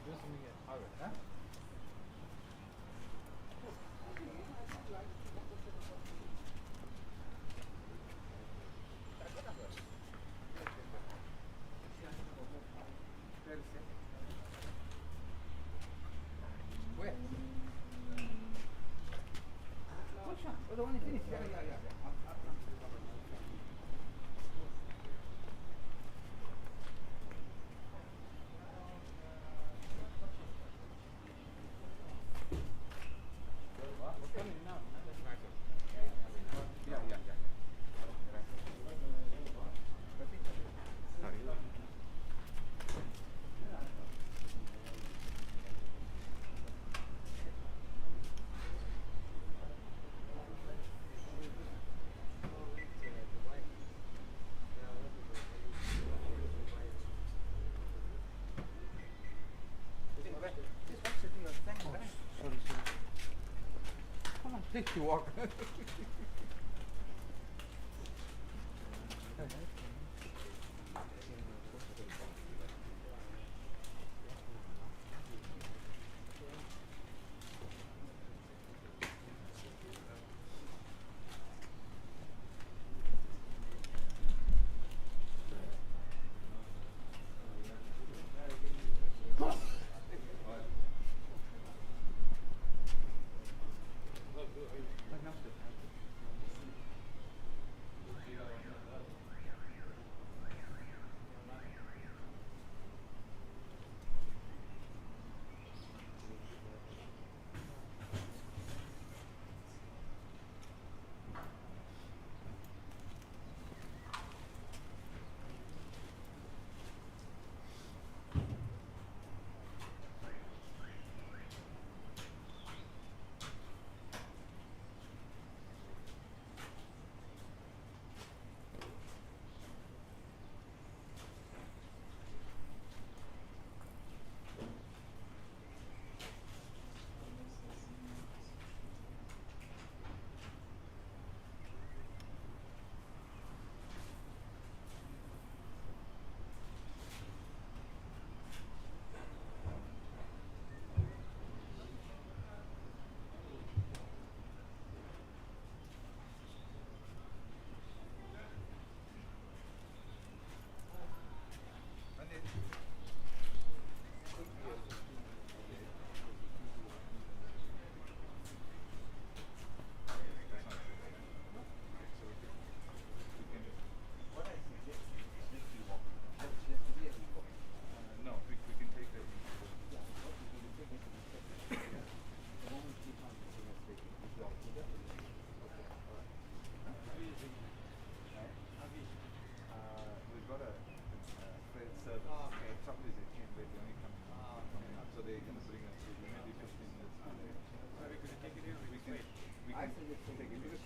Huh? Where? Which one? Oh, the one you finished? Yeah. We're coming now. Yeah. Just watch it, your thing, right? Sorry. Come on, take your walk.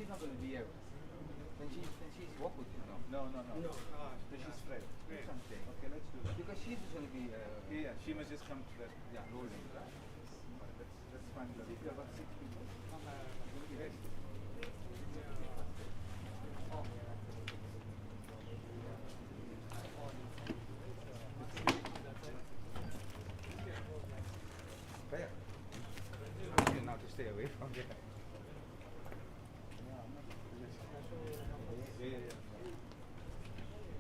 She's not going to be here. Then she's walk with you. No. So she's afraid. That's what I'm saying. Okay, let's do that. Because she's going to be. Yeah, she must just come to that. Yeah, rolling. Let's find the. If you've got 6 people. Yes. Daya. You now to stay away from there. Yeah. We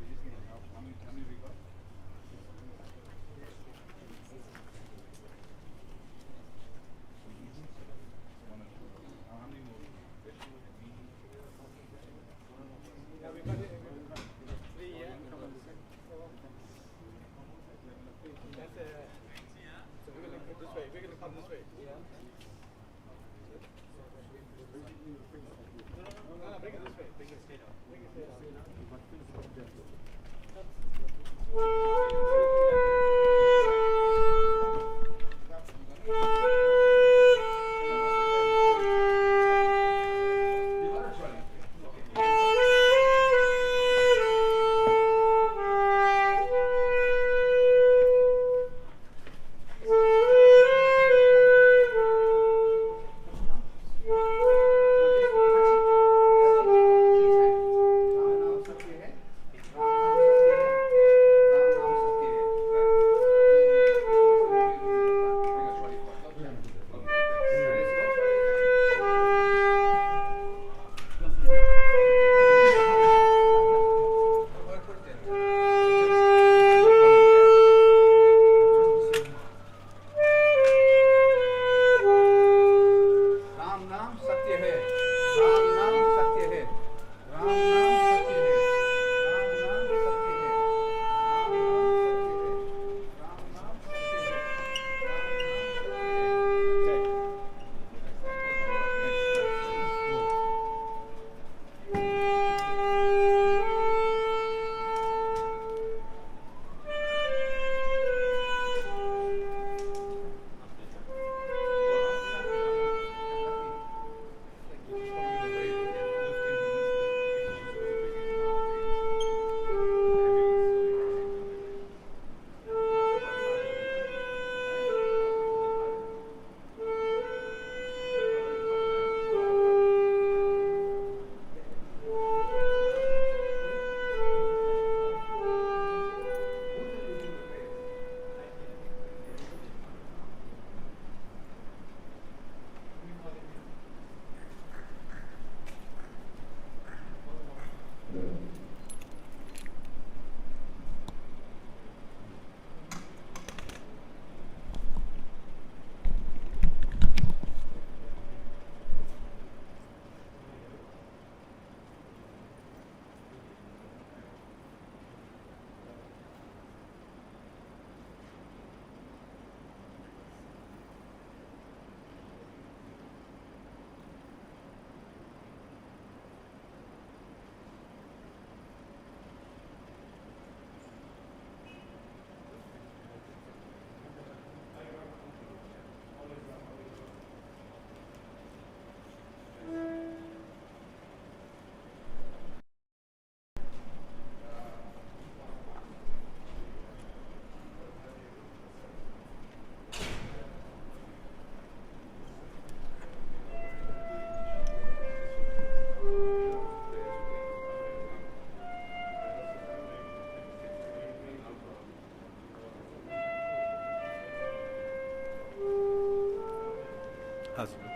just need help. How many we got? One or two. How many more? Yeah, we got it. 3, yeah. That's so we're gonna go this way. We're gonna come this way. Yeah. Haswant.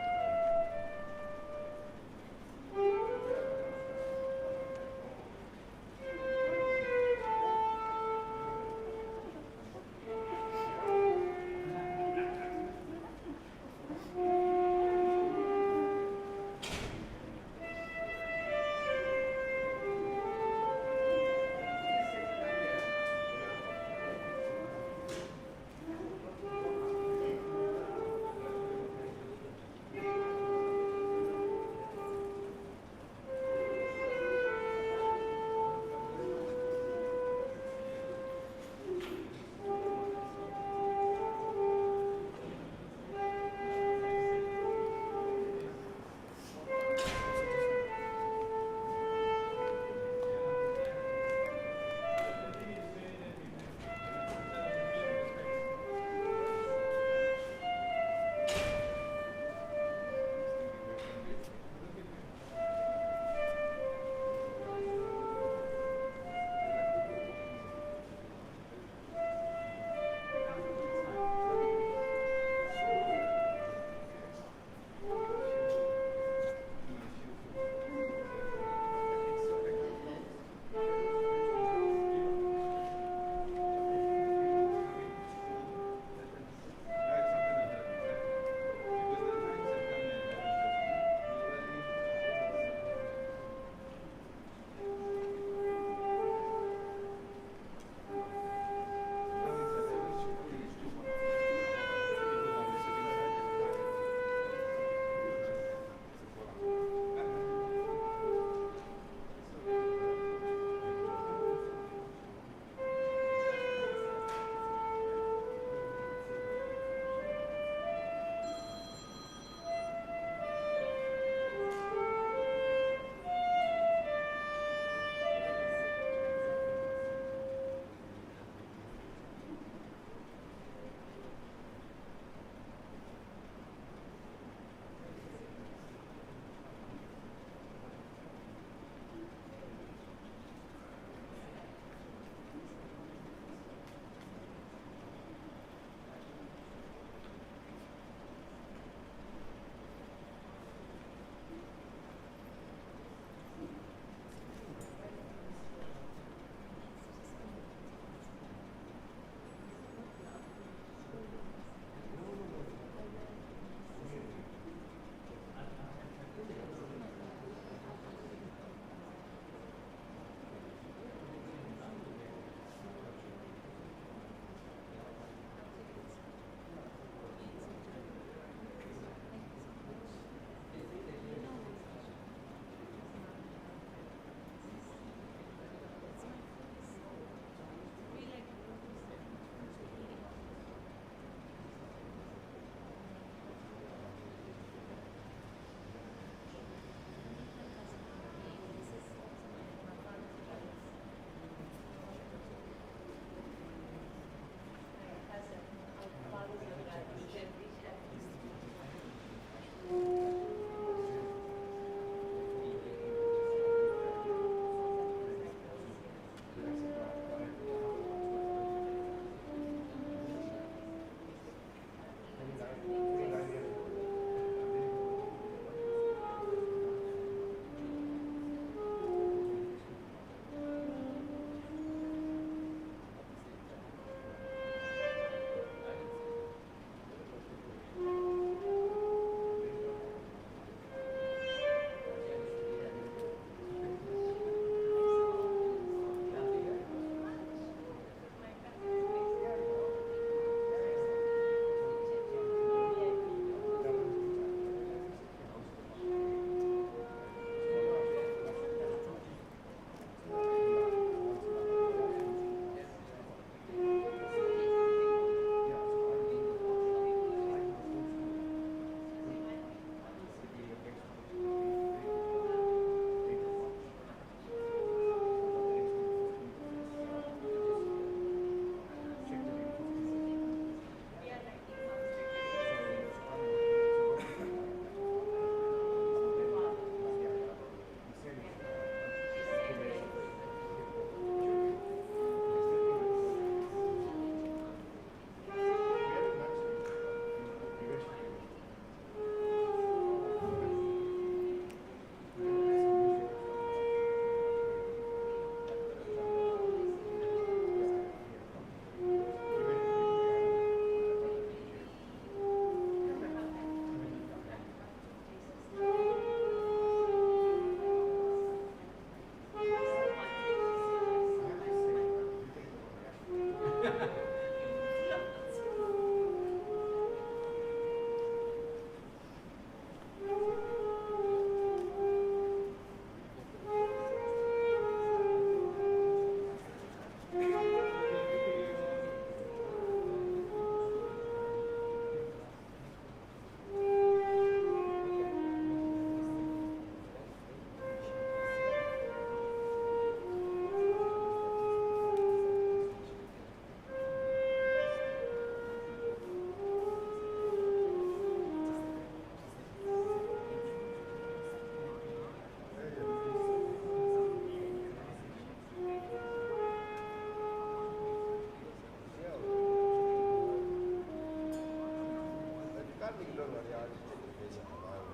cambio che loro arrivano tutte le prese a cavallo.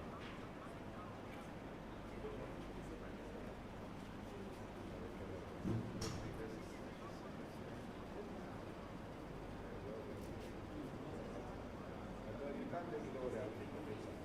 Il cambio che loro hanno tutte le prese.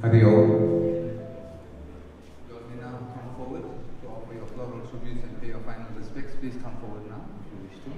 Hari Om. You all may now come forward to offer your floral tributes and pay your final respects. Please come forward now if you wish to.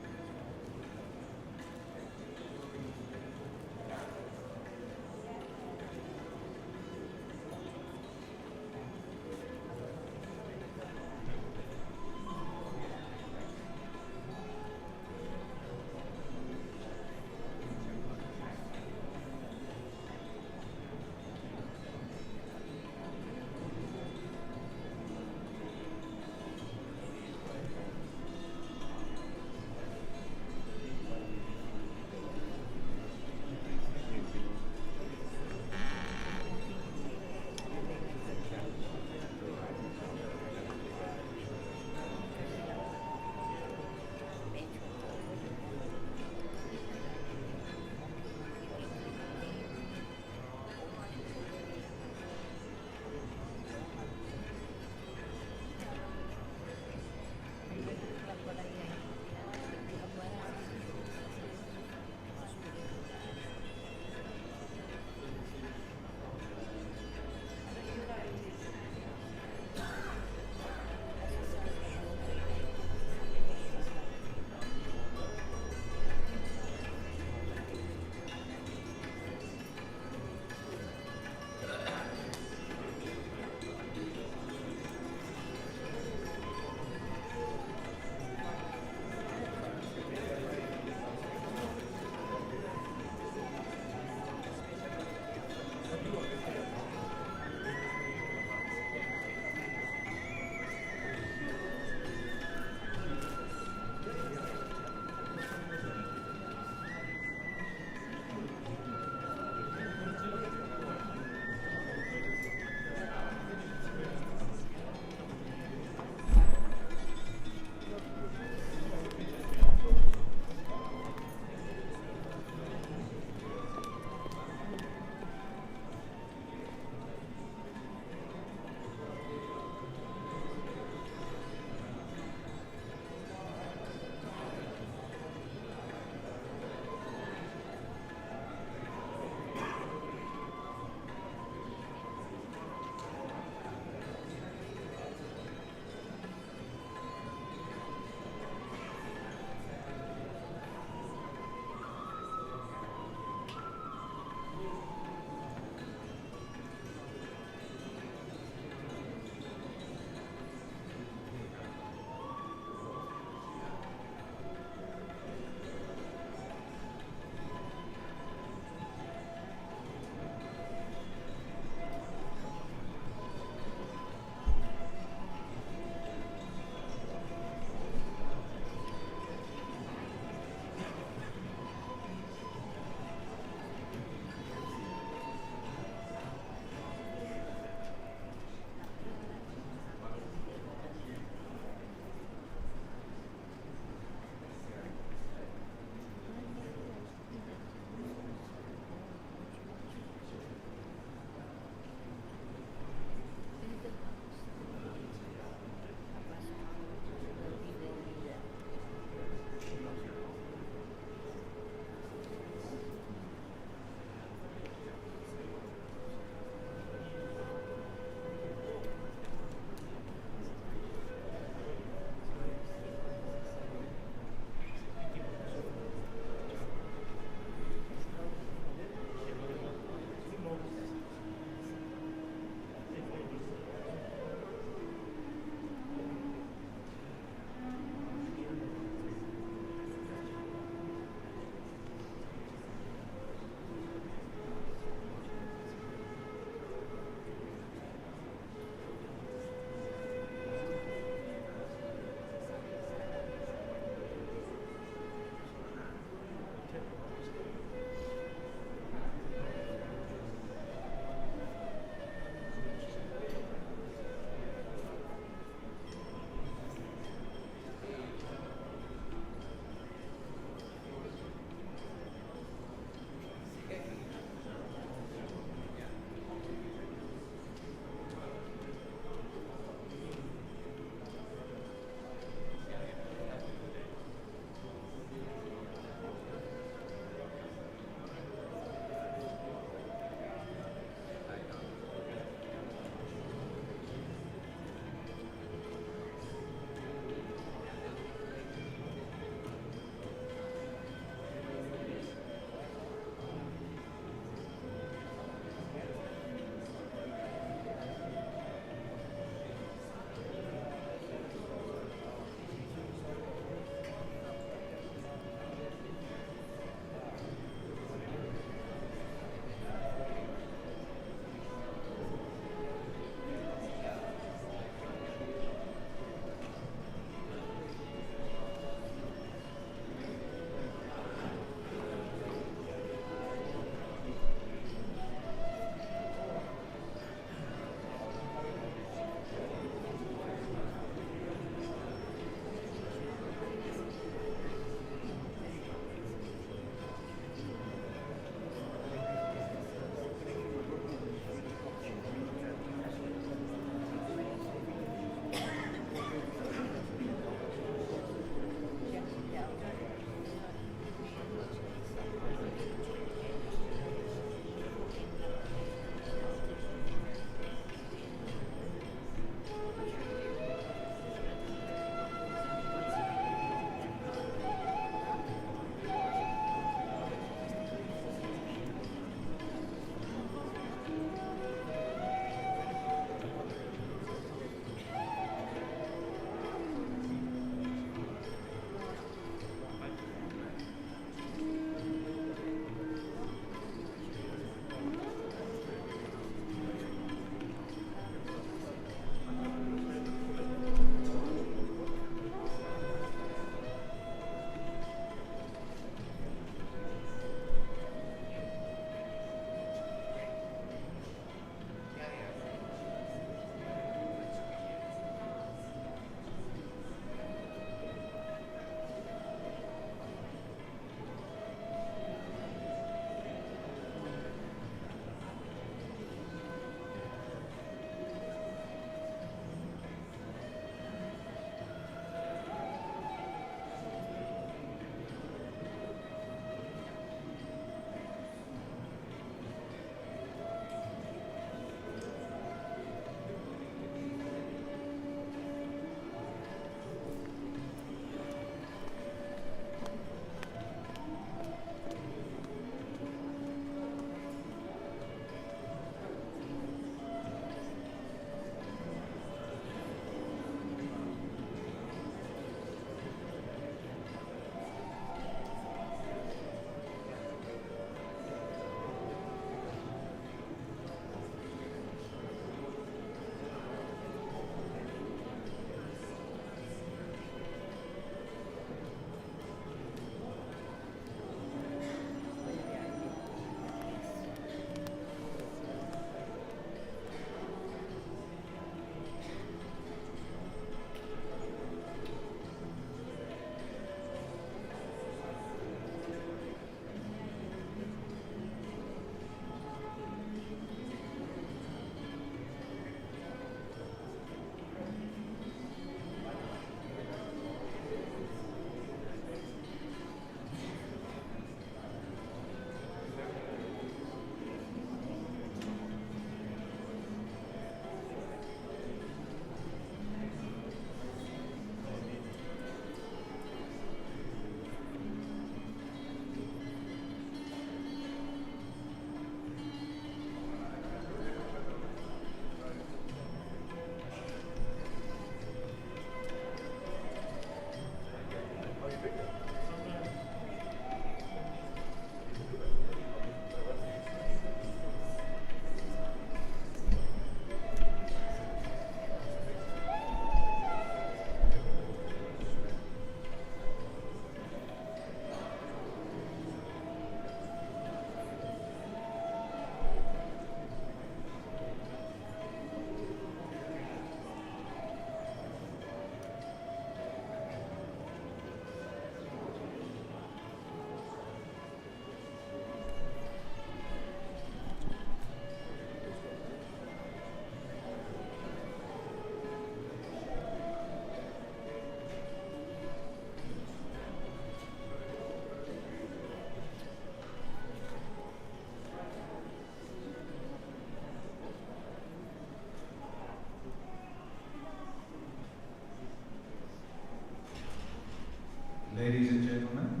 Ladies and gentlemen,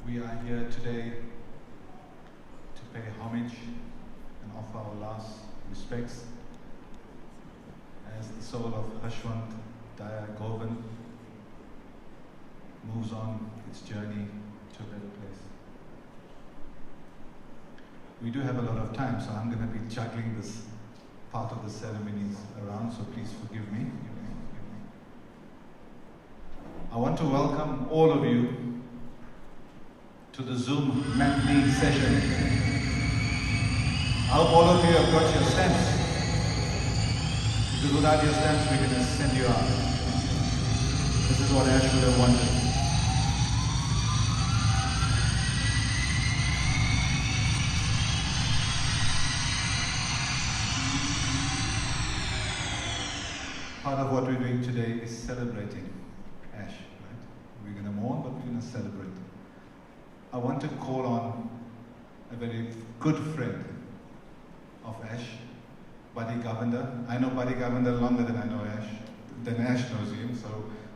we are here today to pay homage and offer our last respects as the soul of Haswant, Daya, Govan moves on its journey to a better place. We do have a lot of time, so I'm going to be juggling this part of the ceremonies around, so please forgive me. I want to welcome all of you to the Zoom matinee session. I hope all of you have got your stamps, because without your stamps we're going to send you out. This is what Ash would have wanted. Part of what we're doing today is celebrating Ash, right? We're going to mourn, but we're going to celebrate. I want to call on a very good friend of Ash, Buddy Govender. I know Buddy Govender longer than I know Ash, than Ash knows him. So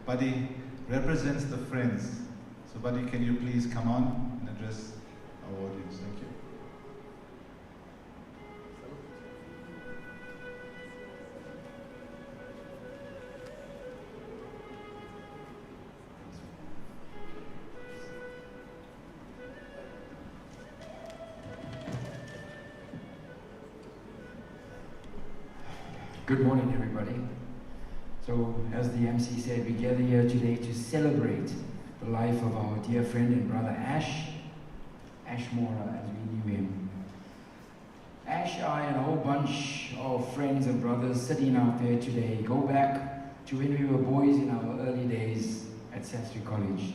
Buddy represents the friends. So Buddy, can you please come on and address our audience? Thank you. Good morning, everybody. So, as the MC said, we gather here today to celebrate the life of our dear friend and brother Ash Mora, as we knew him. Ash, I, and a whole bunch of friends and brothers sitting out there today go back to when we were boys in our early days at Sastry College.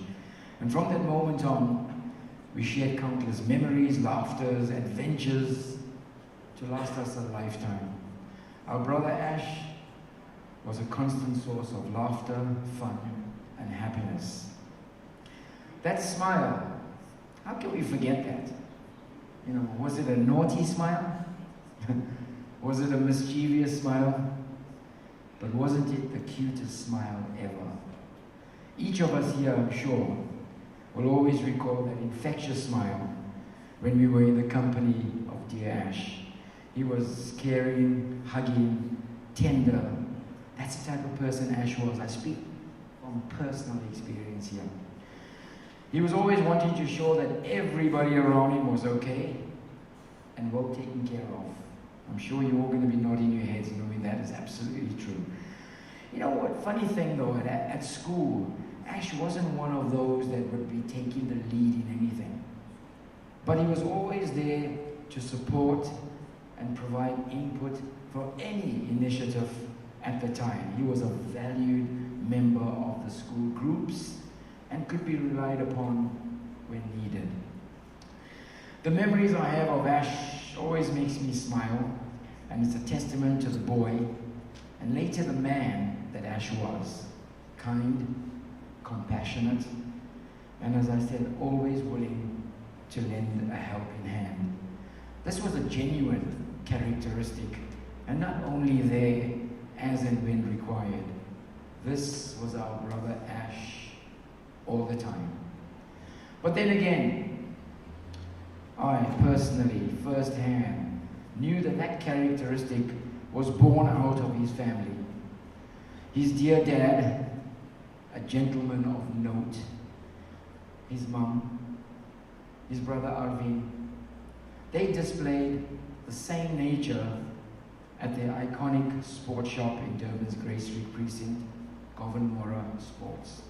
And from that moment on, we shared countless memories, laughters, adventures to last us a lifetime. Our brother Ash was a constant source of laughter, fun, and happiness. That smile, how can we forget that? You know, was it a naughty smile? Was it a mischievous smile? But wasn't it the cutest smile ever? Each of us here, I'm sure, will always recall that infectious smile when we were in the company of dear Ash. He was caring, hugging, tender. That's the type of person Ash was. I speak from personal experience here. He was always wanting to show that everybody around him was okay and well taken care of. I'm sure you're all going to be nodding your heads knowing that is absolutely true. You know what, funny thing though, at school, Ash wasn't one of those that would be taking the lead in anything. But he was always there to support and provide input for any initiative at the time. He was a valued member of the school groups and could be relied upon when needed. The memories I have of Ash always makes me smile, and it's a testament to the boy and later the man that Ash was. Kind, compassionate, and as I said, always willing to lend a helping hand. This was a genuine characteristic, and not only there as and when required. This was our brother Ash all the time. But then again, I personally, firsthand, knew that that characteristic was born out of his family. His dear dad, a gentleman of note, his mum, his brother Arvin, they displayed the same nature at their iconic sports shop in Durban's Grey Street precinct, Govan Sports.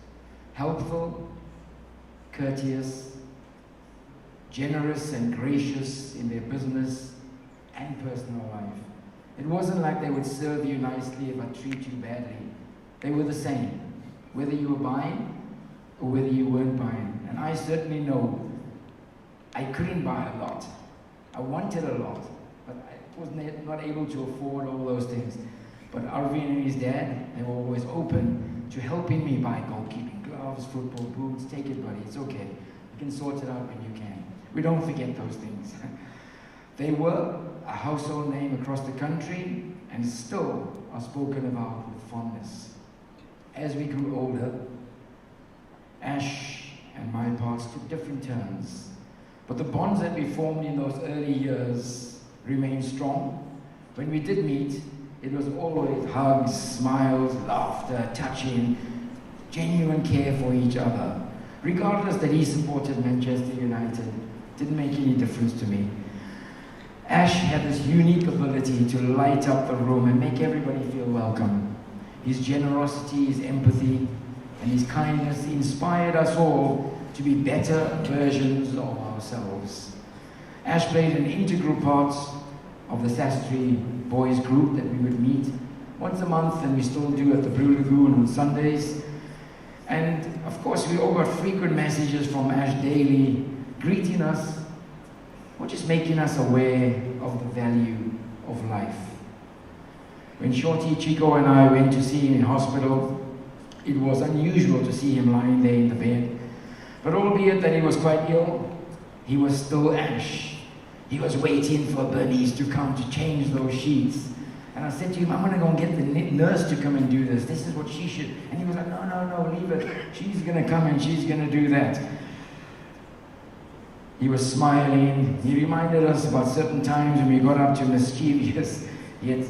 Helpful, courteous, generous and gracious in their business and personal life. It wasn't like they would serve you nicely but treat you badly. They were the same, whether you were buying or whether you weren't buying. And I certainly know I couldn't buy a lot. I wanted a lot, but I was not able to afford all those things. But Arvin and his dad, they were always open to helping me buy goalkeeping gloves, football boots. Take it, buddy, it's okay. You can sort it out when you can. We don't forget those things. They were a household name across the country and still are spoken about with fondness. As we grew older, Ash and my paths took different turns. But the bonds that we formed in those early years remained strong. When we did meet, it was always hugs, smiles, laughter, touching, genuine care for each other. Regardless that he supported Manchester United, didn't make any difference to me. Ash had this unique ability to light up the room and make everybody feel welcome. His generosity, his empathy, and his kindness inspired us all to be better versions of ourselves. Ash played an integral part of the Sastry boys group that we would meet once a month, and we still do at the Blue Lagoon on Sundays. And of course, we all got frequent messages from Ash daily, greeting us, or just making us aware of the value of life. When Shorty, Chico and I went to see him in hospital, it was unusual to see him lying there in the bed. But albeit that he was quite ill, he was still Ash. He was waiting for Bernice to come to change those sheets. And I said to him, I'm going to go and get the nurse to come and do this. This is what she should. And he was like, no, leave it. She's going to come and she's going to do that. He was smiling. He reminded us about certain times when we got up to mischievous yet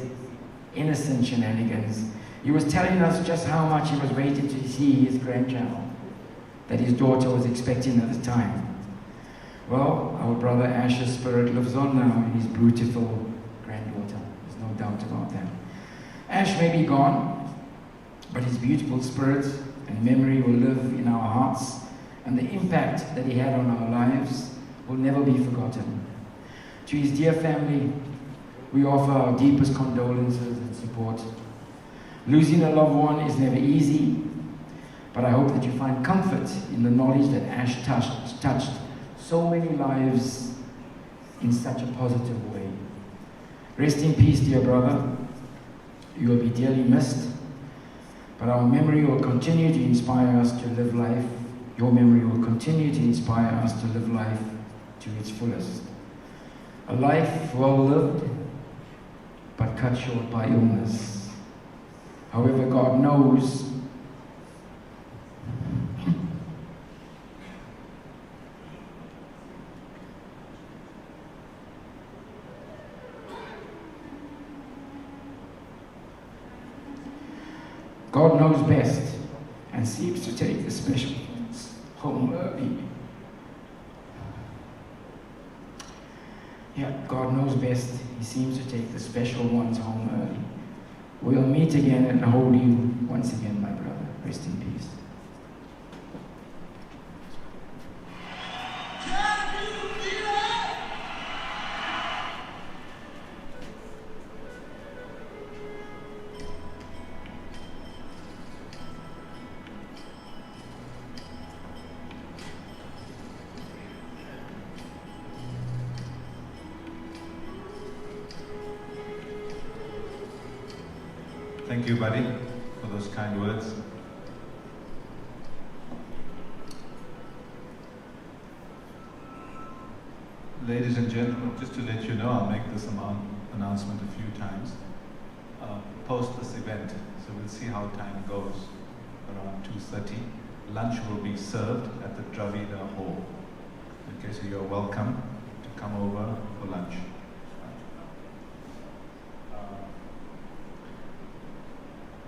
innocent shenanigans. He was telling us just how much he was waiting to see his grandchild that his daughter was expecting at the time. Well, our brother Ash's spirit lives on now in his beautiful granddaughter. There's no doubt about that. Ash may be gone, but his beautiful spirit and memory will live in our hearts, and the impact that he had on our lives will never be forgotten. To his dear family, we offer our deepest condolences and support. Losing a loved one is never easy, but I hope that you find comfort in the knowledge that Ash touched so many lives in such a positive way. Rest in peace, dear brother. You will be dearly missed, but our memory will continue to inspire us to live life. Your memory will continue to inspire us to live life to its fullest. A life well lived, but cut short by illness. However, God knows God knows best and seems to take the special ones home early. Yeah, God knows best. He seems to take the special ones home early. We'll meet again and hold you once again, my brother. Rest in peace. Thank you, buddy, for those kind words. Ladies and gentlemen, just to let you know, I'll make this announcement a few times. Post this event, so we'll see how time goes. Around 2:30, lunch will be served at the Dravida Hall. Okay, so you're welcome to come over for lunch.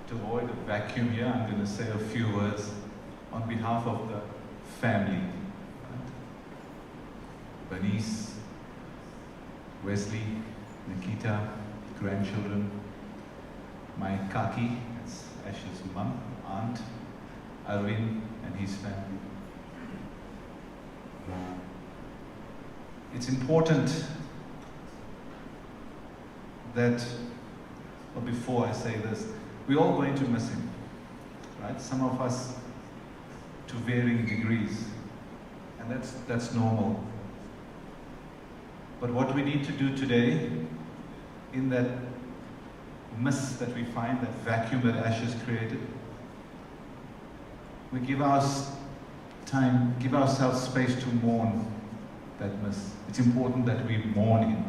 To avoid a vacuum here, I'm going to say a few words on behalf of the family. Bernice, Wesley, Nikita, grandchildren, my kaki, that's Ash's mum, aunt, Arvind and his family. It's important that, well, before I say this, we're all going to miss him, right? Some of us to varying degrees, and that's normal. But what we need to do today, in that mist that we find, that vacuum that Ash has created, we give ourselves space to mourn that mist. It's important that we mourn him.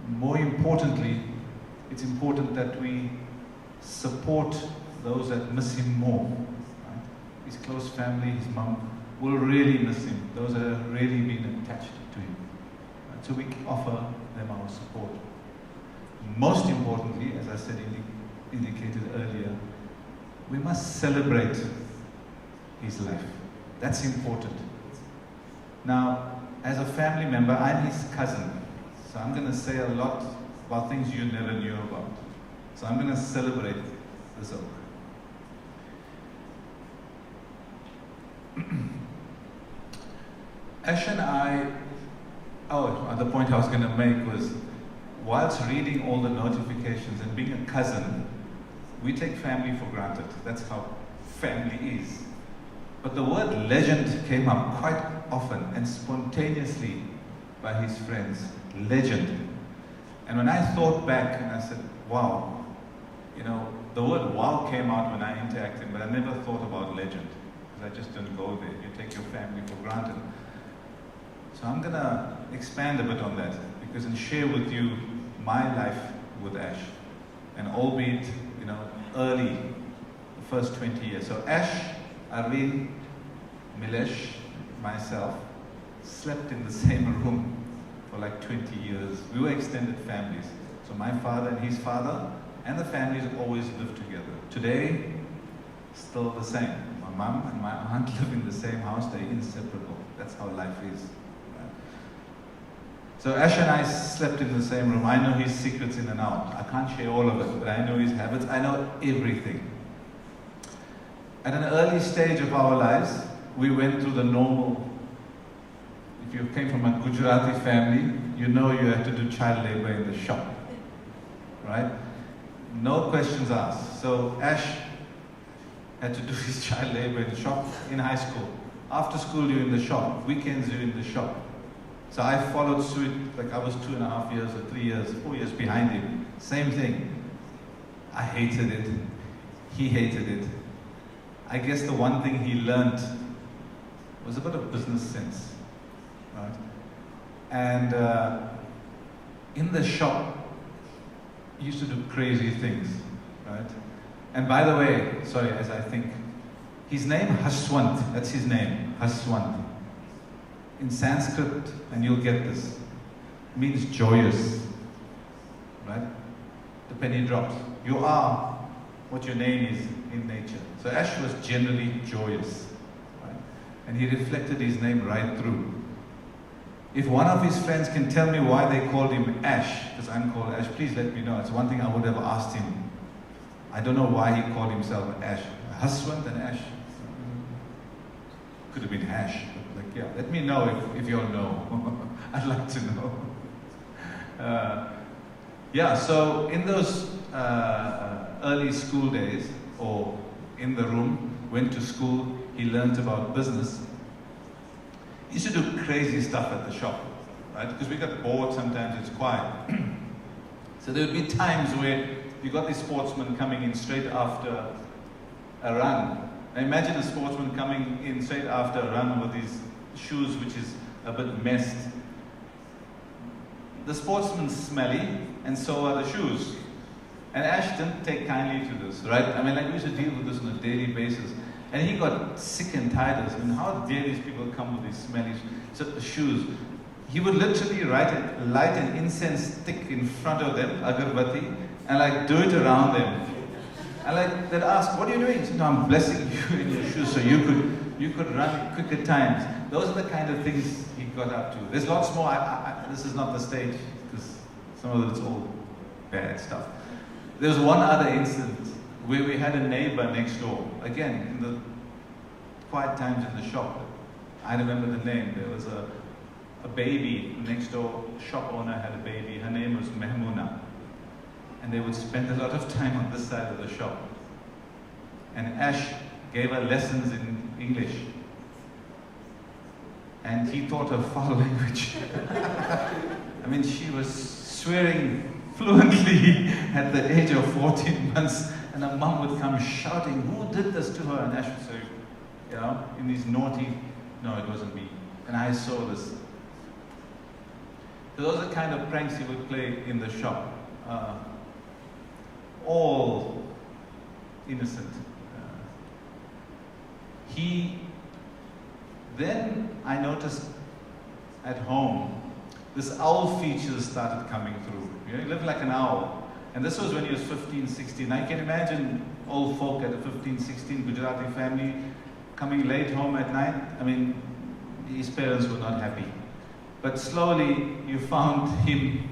More importantly, it's important that we support those that miss him more. Right? His close family, his mum, will really miss him. Those that have really been attached to him. Right? So we offer them our support. Most importantly, as I said, indicated earlier, we must celebrate his life. That's important. Now, as a family member, I'm his cousin. So I'm going to say a lot about things you never knew about. So I'm going to celebrate this oak. Ash and I, the point I was going to make was, whilst reading all the notifications and being a cousin, we take family for granted. That's how family is. But the word legend came up quite often and spontaneously by his friends. Legend. And when I thought back and I said, wow, you know, the word wow came out when I interacted, but I never thought about legend, because I just didn't go there. You take your family for granted. So I'm going to expand a bit on that, and share with you my life with Ash. And albeit, you know, early, the first 20 years. So Ash, Arvind, Milesh, myself, slept in the same room for like 20 years. We were extended families. So my father and his father and the families always lived together. Today, still the same. My mum and my aunt live in the same house. They're inseparable. That's how life is. So Ash and I slept in the same room. I know his secrets in and out. I can't share all of it, but I know his habits. I know everything. At an early stage of our lives, we went through the normal. If you came from a Gujarati family, you know you have to do child labor in the shop. Right? No questions asked. So Ash had to do his child labor in the shop in high school. After school, you're in the shop. Weekends, you're in the shop. So I followed suit, like I was 2.5 years or 3 years, 4 years behind him. Same thing. I hated it. He hated it. I guess the one thing he learned was a bit of business sense. Right? And in the shop, he used to do crazy things. Right? And by the way, sorry, as I think, his name Haswant, that's his name, Haswant. In Sanskrit, and you'll get this, means joyous, right? The penny drops. You are what your name is in nature. So Ash was generally joyous, right? And he reflected his name right through. If one of his friends can tell me why they called him Ash, because I'm called Ash, please let me know. It's one thing I would have asked him. I don't know why he called himself Ash. Haswant and Ash. Could have been Ash. Like, yeah, let me know if you all know. I'd like to know. Yeah, so in those early school days, or in the room, went to school, he learned about business. He used to do crazy stuff at the shop, right? Because we got bored sometimes, it's quiet. So there would be times where you got these sportsmen coming in straight after a run. Now imagine a sportsman coming in straight after a run with his shoes, which is a bit messed. The sportsman's smelly, and so are the shoes. And Ash didn't take kindly to this, right? I mean, like, we used to deal with this on a daily basis. And he got sick and tired of this. I mean, how dare these people come with these smelly shoes? He would literally light an incense stick in front of them, agarbatti, and like do it around them. And like they'd ask, "What are you doing?" He said, "No, I'm blessing you in your shoes so you could run quicker times." Those are the kind of things he got up to. There's lots more. This is not the stage because some of it's all bad stuff. There was one other incident where we had a neighbor next door. Again, in the quiet times in the shop. I remember the name. There was a baby next door. Shop owner had a baby. Her name was Mehmuna. And they would spend a lot of time on this side of the shop. And Ash gave her lessons in English. And he taught her foul language. I mean, she was swearing fluently at the age of 14 months. And her mum would come shouting, "Who did this to her?" And Ash would say, you know, in these naughty, "No, it wasn't me." And I saw this. So those are the kind of pranks he would play in the shop. All innocent. Then I noticed at home, this owl feature started coming through. You know, he lived like an owl. And this was when he was 15, 16. I can imagine old folk at a 15, 16 Gujarati family coming late home at night. I mean, his parents were not happy. But slowly you found him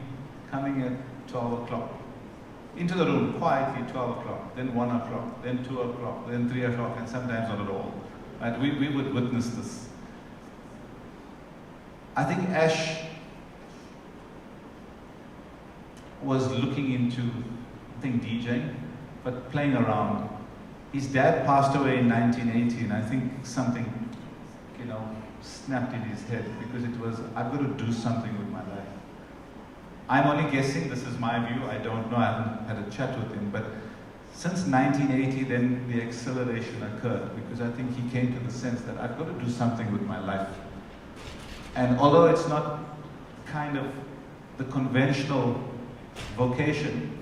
coming at 12 o'clock. Into the room, quietly, 12 o'clock, then 1 o'clock, then 2 o'clock, then 3 o'clock, and sometimes not at all. Right? We would witness this. I think Ash was looking into, I think, DJing, but playing around. His dad passed away in 1980, and I think something, you know, snapped in his head, because it was, I've got to do something with my life. I'm only guessing, this is my view, I don't know, I haven't had a chat with him, but since 1980, then the acceleration occurred, because I think he came to the sense that I've got to do something with my life. And although it's not kind of the conventional vocation,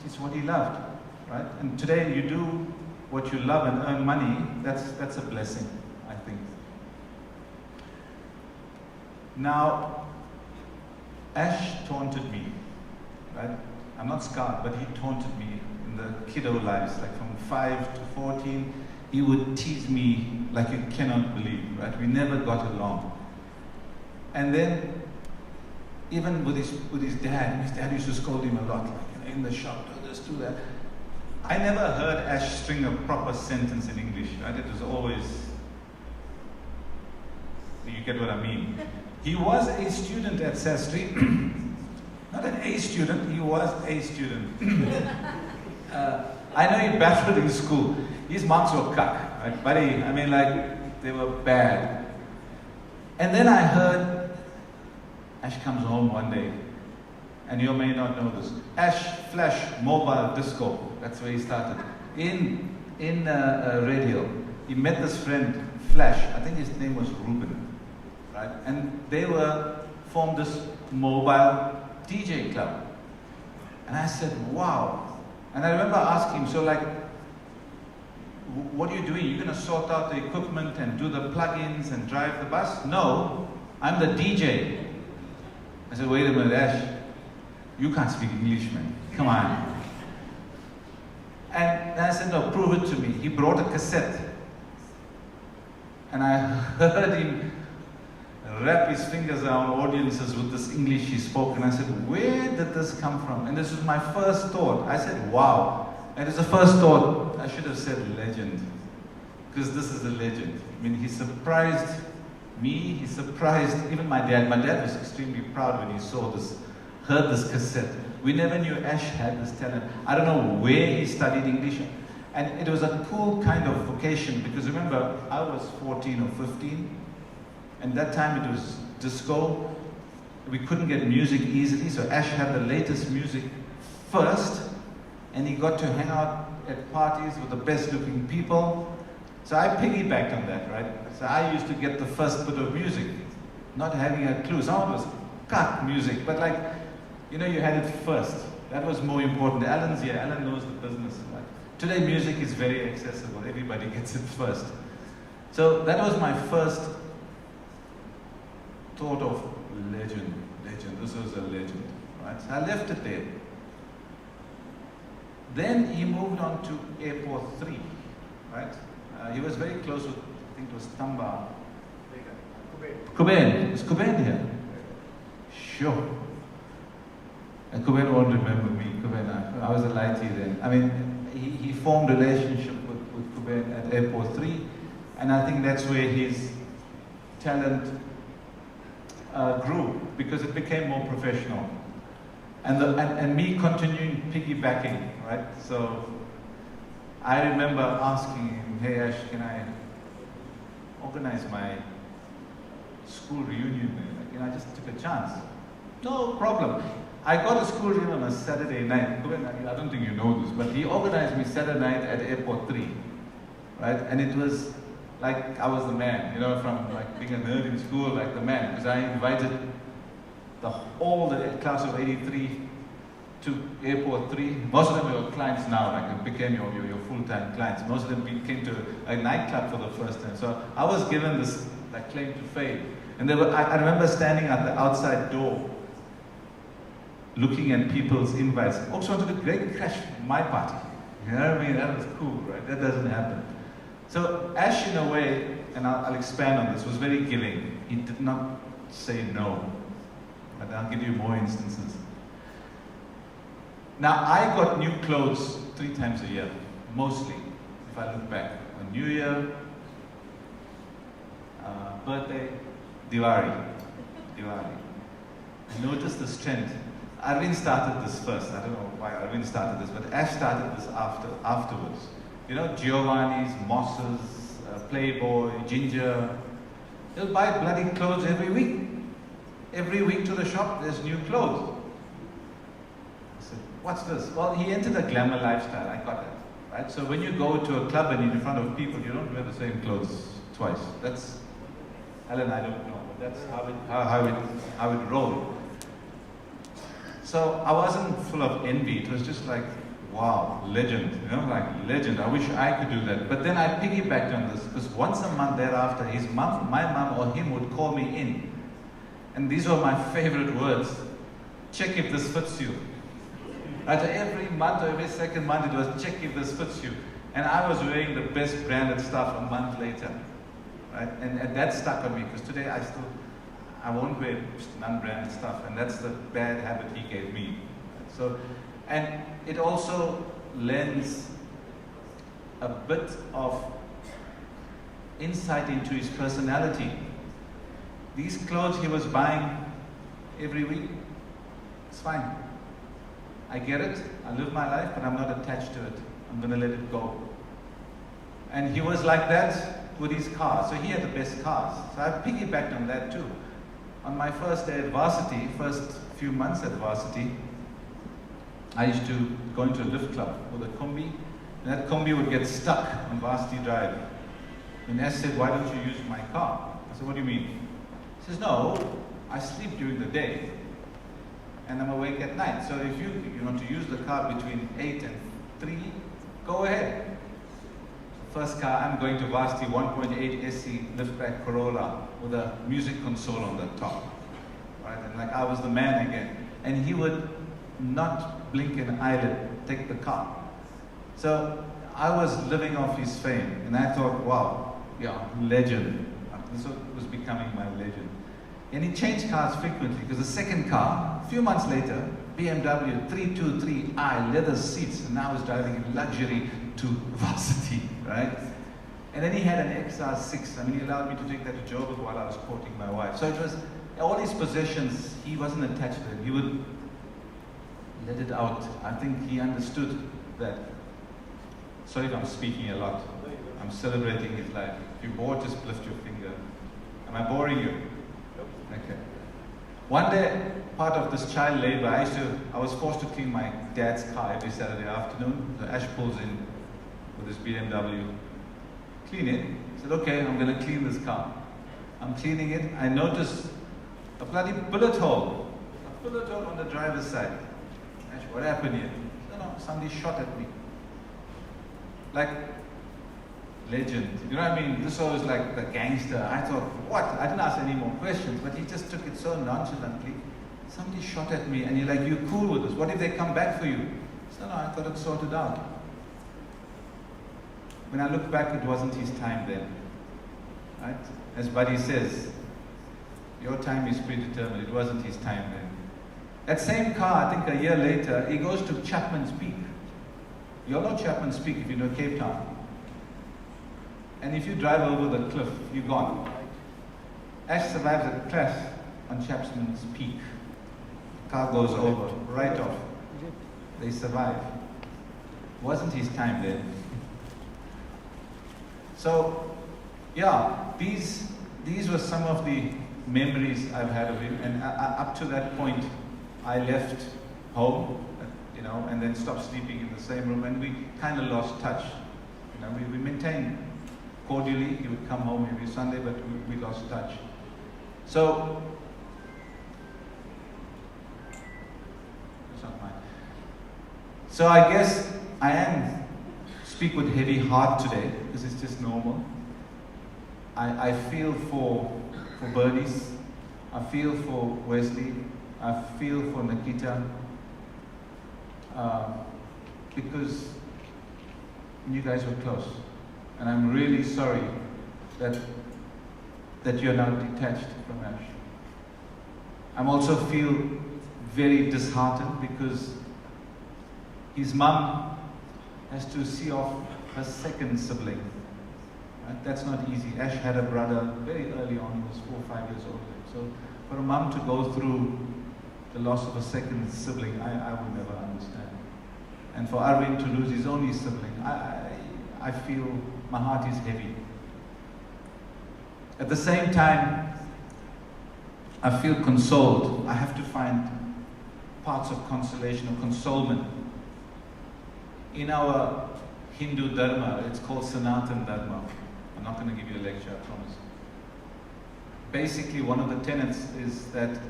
it's what he loved, right? And today you do what you love and earn money, that's a blessing, I think. Now, Ash taunted me, right? I'm not scarred, but he taunted me in the kiddo lives, like from 5 to 14. He would tease me like you cannot believe, right? We never got along. And then, even with his dad used to scold him a lot, like, you know, in the shop, do this, do that. I never heard Ash string a proper sentence in English, right? It was always, you get what I mean. He was a student at Sastry. Not an A student, he was a student. I know he battled in school. His marks were cuck, right, buddy? I mean, like, they were bad. And then I heard Ash comes home one day, and you may not know this. Ash Flash Mobile Disco, that's where he started. In Red Hill, he met this friend, Flash, I think his name was Ruben, right? And they formed this mobile DJ club. And I said, wow. And I remember asking him, so like, what are you doing? You're going to sort out the equipment and do the plugins and drive the bus? No, I'm the DJ. I said, wait a minute, Ash, you can't speak English, man. Come on. And I said, no, prove it to me. He brought a cassette. And I heard him wrap his fingers around audiences with this English he spoke. And I said, where did this come from? And this was my first thought. I said, wow. And it's the first thought, I should have said legend. Because this is a legend. I mean, he surprised me, he surprised even my dad. My dad was extremely proud when he saw this, heard this cassette. We never knew Ash had this talent. I don't know where he studied English. And it was a cool kind of vocation, because remember, I was 14 or 15. And that time it was disco. We couldn't get music easily, so Ash had the latest music first. And he got to hang out at parties with the best looking people. So I piggybacked on that, right? So I used to get the first bit of music, not having a clue. Some of it was cut music, but like, you know, you had it first. That was more important. Alan's here, Alan knows the business. Right? Today music is very accessible. Everybody gets it first. So that was my first thought of legend. This was a legend, right? So I left it there. Then he moved on to Airport 3, right? He was very close with, I think it was Tamba. Kuben. Is Kuben here? Sure. And Kuben won't remember me. Kuben, I was a lightie then. I mean, he formed a relationship with Kuben at Airport 3, and I think that's where his talent grew, because it became more professional. And me continuing piggybacking, right? So I remember asking him, hey Ash, can I organize my school reunion? Like, you know, I just took a chance. No problem. I got a school reunion on a Saturday night. I don't think you know this, but he organized me Saturday night at Airport 3, right? And it was like I was the man, you know, from like being a nerd in school, like the man, because I invited all the class of 83 to Airport 3. Most of them were clients now, like they became your full-time clients. Most of them came to a nightclub for the first time. So I was given this like claim to fame. And I remember standing at the outside door, looking at people's invites. Also wanted a great crash my party. You know what I mean? That was cool, right? That doesn't happen. So Ash, in a way, and I'll expand on this, was very giving. He did not say no. But I'll give you more instances. Now, I got new clothes 3 times a year, mostly, if I look back. On New Year, birthday, Diwali. I noticed this trend. Arvind started this first. I don't know why Arvind started this, but Ash started this afterwards. You know, Giovanni's, Moss's, Playboy, Ginger. He'll buy bloody clothes every week. Every week to the shop, there's new clothes. I said, what's this? Well, he entered a glamour lifestyle. I got it. Right? So when you go to a club and you're in front of people, you don't wear the same clothes twice. That's, Alan, I don't know, but that's how it rolled. So I wasn't full of envy. It was just like, wow, legend, you know, like legend. I wish I could do that. But then I piggybacked on this because once a month thereafter, my mum or him would call me in. And these were my favorite words. Check if this fits you. Right? Every month or every second month it was check if this fits you. And I was wearing the best branded stuff a month later. Right? And that stuck on me because today I won't wear non-branded stuff. And that's the bad habit he gave me. So, and it also lends a bit of insight into his personality. These clothes he was buying every week, it's fine. I get it, I live my life, but I'm not attached to it. I'm going to let it go. And he was like that with his cars. So he had the best cars. So I piggybacked on that too. On my first day at varsity, first few months at varsity, I used to go into a lift club with a combi, and that combi would get stuck on Varsity Drive. And Ash said, why don't you use my car? I said, what do you mean? He says, no, I sleep during the day, and I'm awake at night. So if you want to use the car between 8 and 3, go ahead. First car, I'm going to Varsity 1.8 SC liftback Corolla with a music console on the top. Right? And like I was the man again. And he would not blink an eyelid, take the car. So I was living off his fame, and I thought, wow, yeah, legend. This was becoming my legend. And he changed cars frequently, because the second car, a few months later, BMW 323i, leather seats, and now I was driving in luxury to Varsity, right? And then he had an XR6. I mean, he allowed me to take that to Joburg while I was courting my wife. So it was, all his possessions, he wasn't attached to them. He would let it out. I think he understood that. Sorry if I'm speaking a lot. I'm celebrating his life. If you're bored, just lift your finger. Am I boring you? Okay. One day, part of this child labor, I was forced to clean my dad's car every Saturday afternoon. So Ash pulls in with his BMW. Clean it. I said, okay, I'm going to clean this car. I'm cleaning it. I noticed a bloody bullet hole. A bullet hole on the driver's side. Ash, what happened here? No, somebody shot at me. Like, legend. You know what I mean? This was like the gangster. I thought, what? I didn't ask any more questions, but he just took it so nonchalantly. Somebody shot at me, and you're like, you're cool with this. What if they come back for you? I said, no, I got it sorted out. When I look back, it wasn't his time then. Right? As Buddy says, your time is predetermined. It wasn't his time then. That same car, I think a year later, he goes to Chapman's Peak. You all know Chapman's Peak if you know Cape Town. And if you drive over the cliff, you're gone. Ash survives a crash on Chapman's Peak. Car goes over, right off. They survive. Wasn't his time then. So, yeah, these were some of the memories I've had of him. And up to that point, I left home, you know, and then stopped sleeping in the same room, and we kind of lost touch. You know, we maintained cordially. He would come home every Sunday, but we lost touch. So, it's not mine. So I guess I am speak with heavy heart today, because it's just normal. I feel for Bernice, I feel for Wesley, I feel for Nikita, because you guys were close. And I'm really sorry that you're now detached from Ash. I also feel very disheartened because his mum has to see off her second sibling. Right? That's not easy. Ash had a brother very early on, he was 4 or 5 years old. So for a mum to go through the loss of a second sibling, I would never understand. And for Arvind to lose his only sibling, I feel my heart is heavy. At the same time, I feel consoled. I have to find parts of consolation or consolement. In our Hindu Dharma, it's called Sanatan Dharma. I'm not going to give you a lecture, I promise. Basically, one of the tenets is that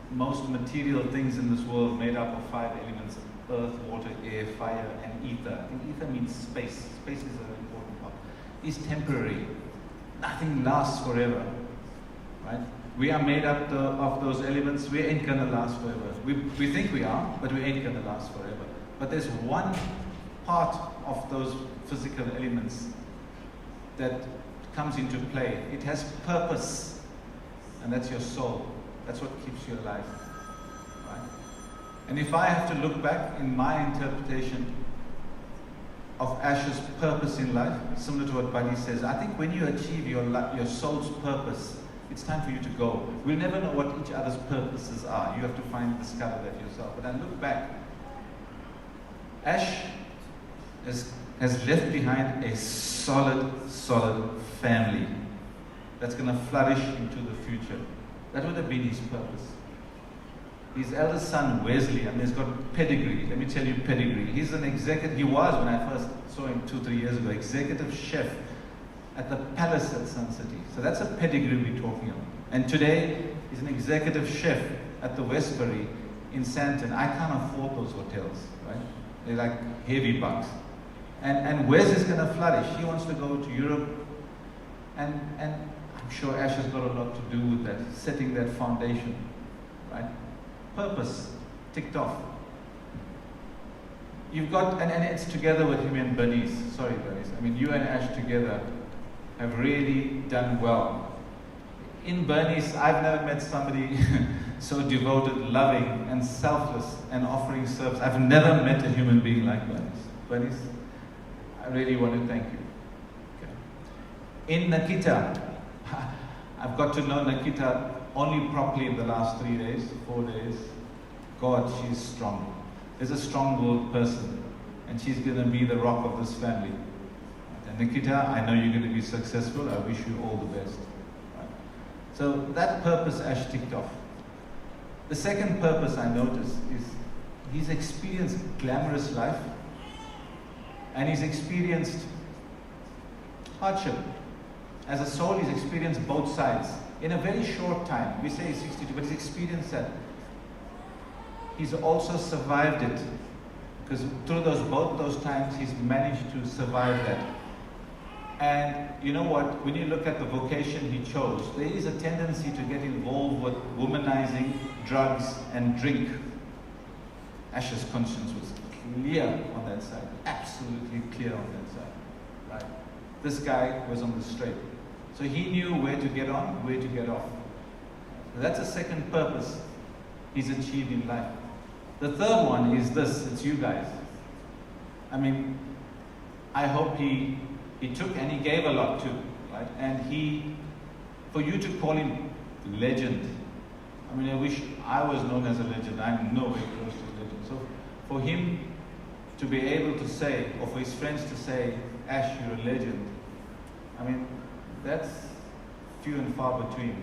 most material things in this world made up of 5 elements: earth, water, air, fire, and ether. I think ether means space. Space is an important part. Is temporary. Nothing lasts forever. Right? We are made up of those elements. We ain't gonna last forever. We think we are, but we ain't gonna last forever. But there's one part of those physical elements that comes into play. It has purpose, and that's your soul. That's what keeps you alive. Right? And if I have to look back in my interpretation of Ash's purpose in life, similar to what Buddy says, I think when you achieve your soul's purpose, it's time for you to go. We'll never know what each other's purposes are. You have to discover that yourself. But I look back, Ash has left behind a solid family that's going to flourish into the future. That would have been his purpose. His eldest son, Wesley, he's got pedigree. Let me tell you pedigree. He's an executive, he was, when I first saw him 2-3 years ago, executive chef at the Palace at Sun City. So that's a pedigree we're talking about. And today, he's an executive chef at the Westbury in Santon. I can't afford those hotels, right? They're like heavy bucks. And Wes is going to flourish. He wants to go to Europe. And I'm sure Ash has got a lot to do with that, setting that foundation, right? Purpose, ticked off. You've got, and it's together with him and Bernice. Sorry, Bernice. You and Ash together have really done well. In Bernice, I've never met somebody so devoted, loving, and selfless, and offering service. I've never met a human being like Bernice. Bernice, I really want to thank you. Okay. In Nikita, I've got to know Nikita only properly in the last 3 days, 4 days. God, she's strong. There's a strong-willed person, and she's going to be the rock of this family. And Nikita, I know you're going to be successful. I wish you all the best. Right? So that purpose Ash ticked off. The second purpose I noticed is he's experienced glamorous life, and he's experienced hardship. As a soul, he's experienced both sides. In a very short time, we say he's 62, but he's experienced that. He's also survived it, because through both those times, he's managed to survive that. And you know what? When you look at the vocation he chose, there is a tendency to get involved with womanizing, drugs, and drink. Ash's conscience was clear on that side, absolutely clear on that side. Right? This guy was on the straight. So he knew where to get on, where to get off. That's a second purpose he's achieved in life. The third one is this, it's you guys. I hope he took and he gave a lot too, right? And for you to call him legend, I wish I was known as a legend. I'm nowhere close to a legend. So for him to be able to say, or for his friends to say, Ash, you're a legend, that's few and far between.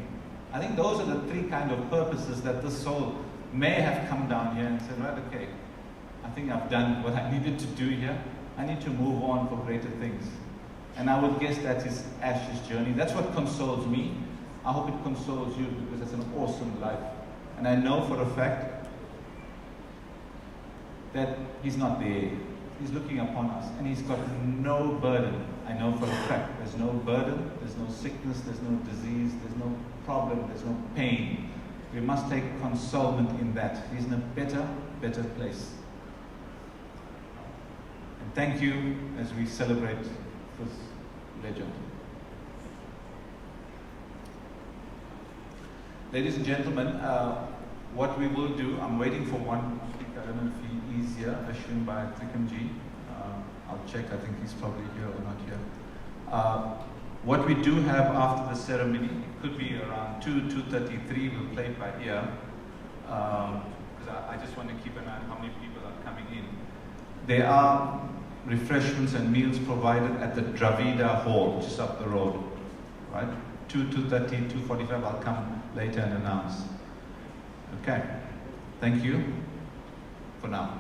I think those are the 3 kind of purposes that this soul may have come down here and said, right, okay, I think I've done what I needed to do here. I need to move on for greater things. And I would guess that is Ash's journey. That's what consoles me. I hope it consoles you, because it's an awesome life. And I know for a fact that he's not there. He's looking upon us, and he's got no burden. I know for a fact, there's no burden, there's no sickness, there's no disease, there's no problem, there's no pain. We must take consolement in that. He's in a better place. And thank you as we celebrate this legend. Ladies and gentlemen, what we will do, I'm waiting for one speaker. I don't know if he is here, Ashwin by Trikamji. I'll check, I think he's probably here or not here. What we do have after the ceremony, it could be around 2:33, we'll play it by ear. Because I just want to keep an eye on how many people are coming in. There are refreshments and meals provided at the Dravida Hall, just up the road. Right? 2:30, 2:45, I'll come later and announce. Okay. Thank you for now.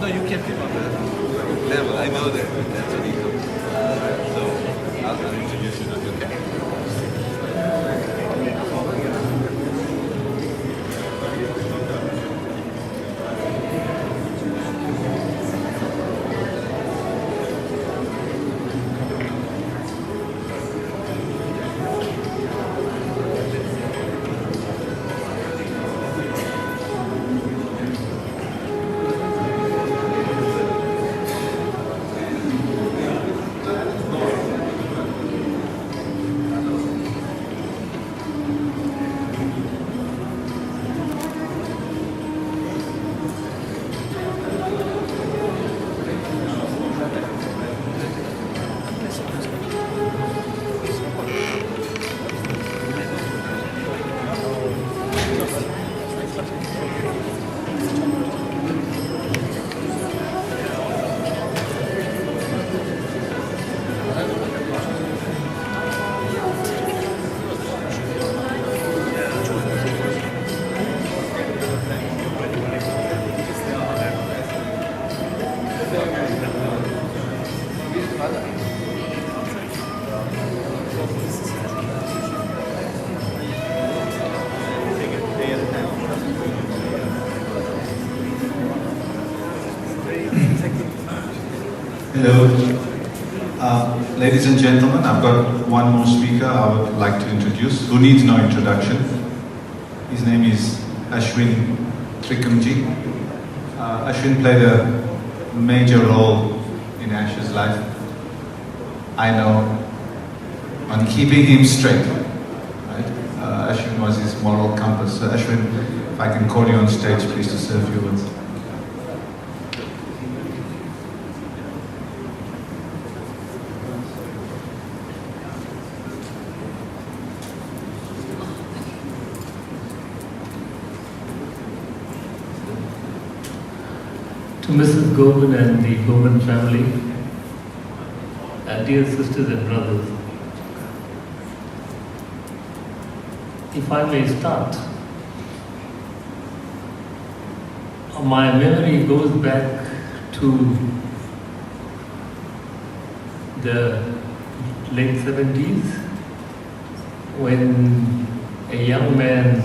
No, you kept him on the level. I know that. That's what he comes. So I'll introduce you now. Okay. Hello. Ladies and gentlemen, I've got one more speaker I would like to introduce, who needs no introduction. His name is Haswant Trikamji. Ashwin played a major role in Ash's life. I know, on keeping him straight. Right? Ashwin was his moral compass. So Ashwin, if I can call you on stage, please, to say a few words. To Mrs. Govan and the Govan family, and dear sisters and brothers, if I may start, my memory goes back to the late 70s when a young man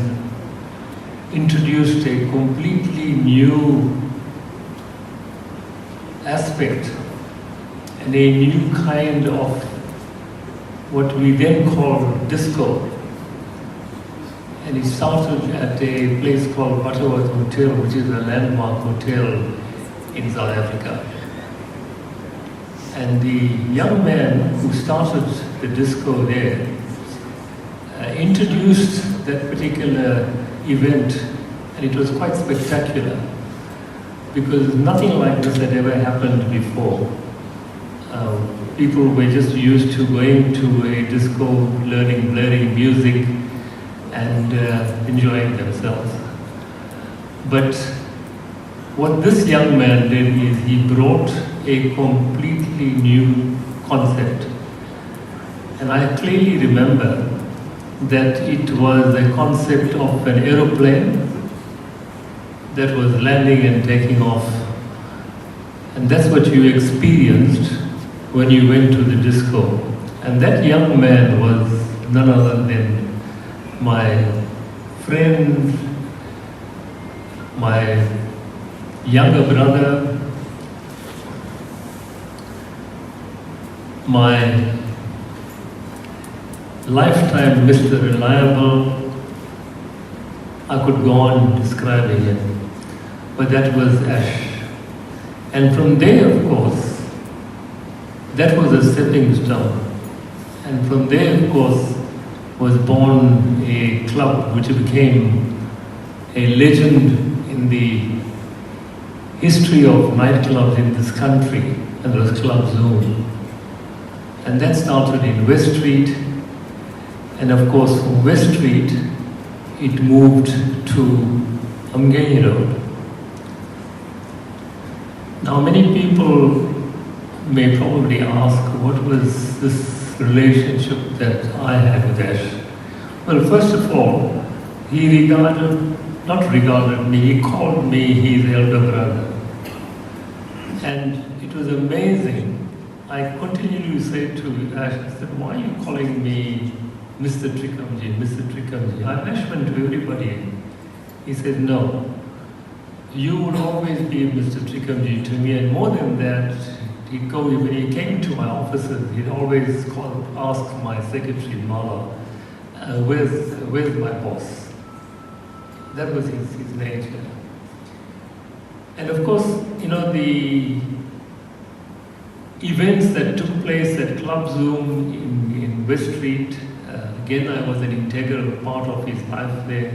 introduced a completely new aspect and a new kind of what we then called disco. And he started at a place called Butterworth Hotel, which is a landmark hotel in South Africa. And the young man who started the disco there introduced that particular event, and it was quite spectacular, because nothing like this had ever happened before. People were just used to going to a disco, learning blaring music and enjoying themselves. But what this young man did is he brought a completely new concept. And I clearly remember that it was a concept of an aeroplane that was landing and taking off. And that's what you experienced when you went to the disco. And that young man was none other than my friend, my younger brother, my lifetime Mr. Reliable. I could go on describing him, but that was Ash. And from there, of course, that was a stepping stone. And from there, of course, was born a club which became a legend in the history of nightclubs in this country, and was Club Zone. And that started in West Street, and of course from West Street it moved to Umgeni Road. Now many people may probably ask, what was this relationship that I had with Ash? Well, first of all, he not regarded me, he called me his elder brother. And it was amazing. I continually said to Ash, I said, why are you calling me Mr. Trikamji, Mr. Trikamji? I'm Ashwant to everybody. He said, no, you will always be Mr. Trikamji to me. And more than that, when he came to my offices, he'd always ask my secretary, Mala, where's my boss? That was his nature. And of course, the events that took place at Club Zoom in West Street, again, I was an integral part of his life there,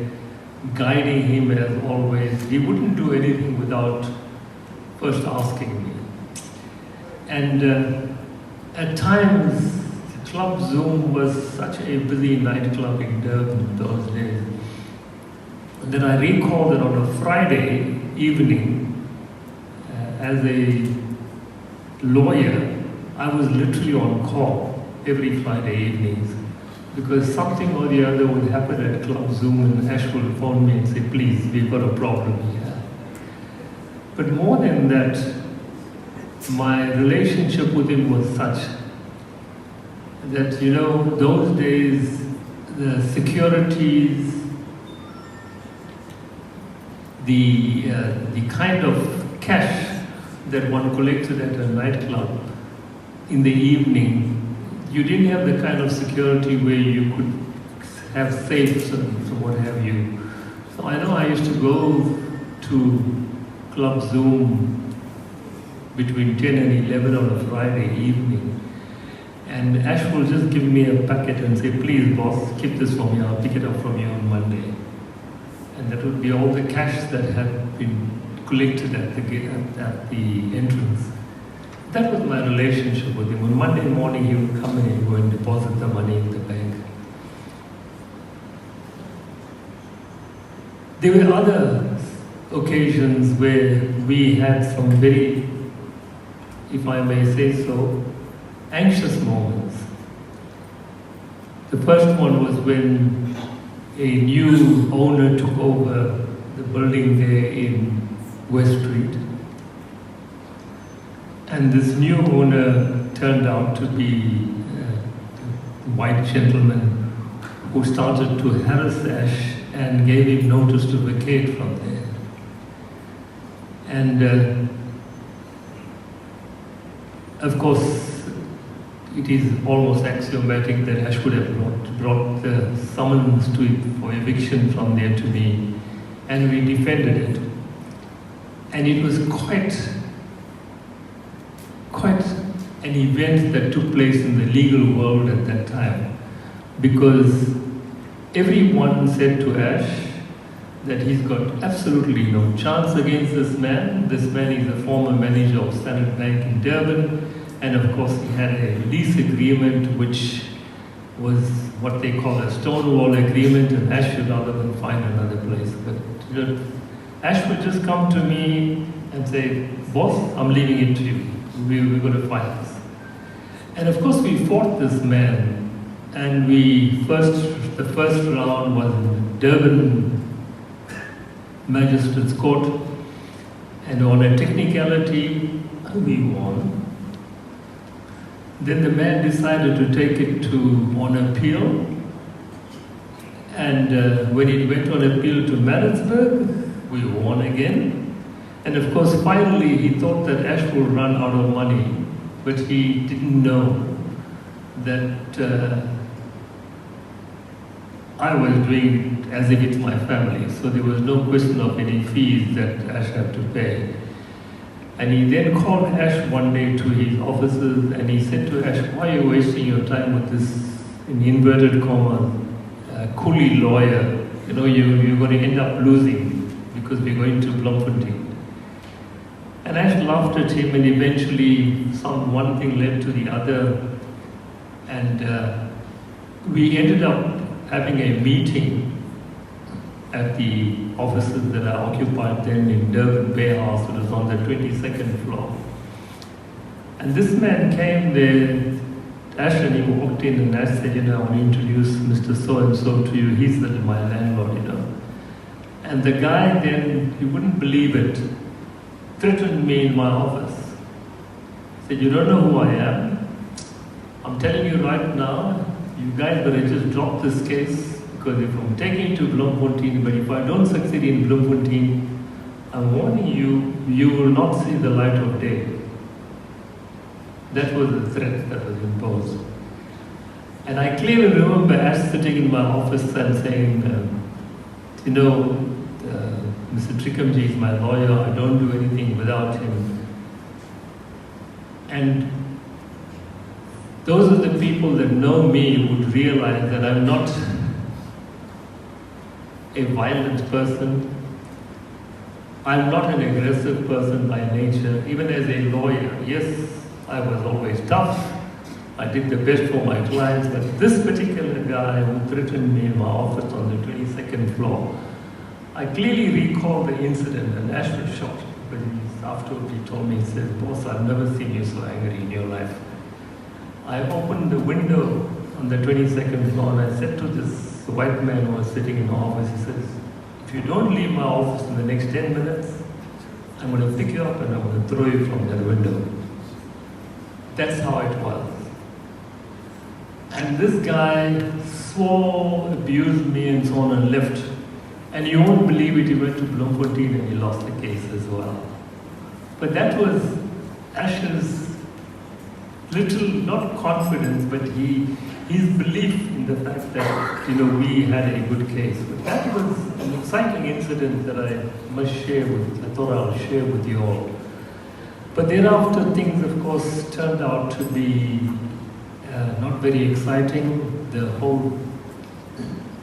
guiding him as always. He wouldn't do anything without first asking me. And at times, Club Zoom was such a busy nightclub in Durban those days that I recall that on a Friday evening, as a lawyer, I was literally on call every Friday evenings because something or the other would happen at Club Zoom and Ash would phone me and say, please, we've got a problem here. But more than that, my relationship with him was such that, those days, the securities, the kind of cash that one collected at a nightclub in the evening, you didn't have the kind of security where you could have safes and what have you. So I know I used to go to Club Zoom between 10 and 11 on a Friday evening. And Ash will just give me a packet and say, please boss, keep this for me, I'll pick it up from you on Monday. And that would be all the cash that had been collected at the entrance. That was my relationship with him. On Monday morning he would come and he would go and deposit the money in the bank. There were other occasions where we had some very, if I may say so, anxious moments. The first one was when a new owner took over the building there in West Street. And this new owner turned out to be a white gentleman who started to harass Ash and gave him notice to vacate from there. And of course, it is almost axiomatic that Ash would have brought the summons for eviction from there to me, and we defended it. And it was quite an event that took place in the legal world at that time, because everyone said to Ash that he's got absolutely no chance against this man. This man is a former manager of Standard Bank in Durban, and of course he had a lease agreement which was what they call a stonewall agreement, and Ash should rather than find another place. But Ash would just come to me and say, boss, I'm leaving it to you. We're going to fight this. And of course we fought this man, and the first round was in Durban Magistrates Court, and on a technicality, we won. Then the man decided to take it on appeal, and when it went on appeal to Maritzburg, we won again. And of course, finally, he thought that Ash would run out of money, but he didn't know that I was doing it as if it's my family, so there was no question of any fees that Ash had to pay. And he then called Ash one day to his offices, and he said to Ash, why are you wasting your time with this, in inverted commas, coolie lawyer? You're going to end up losing because we're going to Bloemfontein. And Ash laughed at him, and eventually one thing led to the other, and we ended up having a meeting at the offices that I occupied then in Durban Bay House. It was on the 22nd floor. And this man came there, Ash, and he walked in, and Ash said, I want to introduce Mr. So-and-so to you. He's my landlord, And the guy then, you wouldn't believe it, threatened me in my office Said, you don't know who I am? I'm telling you right now, you guys better just drop this case, because if I'm taking you to Bloemfontein, but if I don't succeed in Bloemfontein, I'm warning you, you will not see the light of day. That was the threat that was imposed. And I clearly remember Ash sitting in my office and saying, you know, Mr. Trikamji is my lawyer, I don't do anything without him. And those are the people that know me would realize that I'm not a violent person. I'm not an aggressive person by nature. Even as a lawyer, yes, I was always tough. I did the best for my clients, but this particular guy who threatened me in my office on the 22nd floor, I clearly recall the incident, and Ash was shocked, but afterwards he told me, he said, boss, I've never seen you so angry in your life. I opened the window on the 22nd floor and I said to this white man who was sitting in the office, he says, if you don't leave my office in the next 10 minutes, I'm going to pick you up and I'm going to throw you from that window. That's how it was. And this guy swore, abused me and so on and left. And you won't believe it, he went to Bloemfontein and he lost the case as well. But that was Ash's little, not confidence, but his belief in the fact that, you know, we had a good case. But that was an exciting incident that I must share with, I thought I'll share with you all. But thereafter things, of course, turned out to be not very exciting. The whole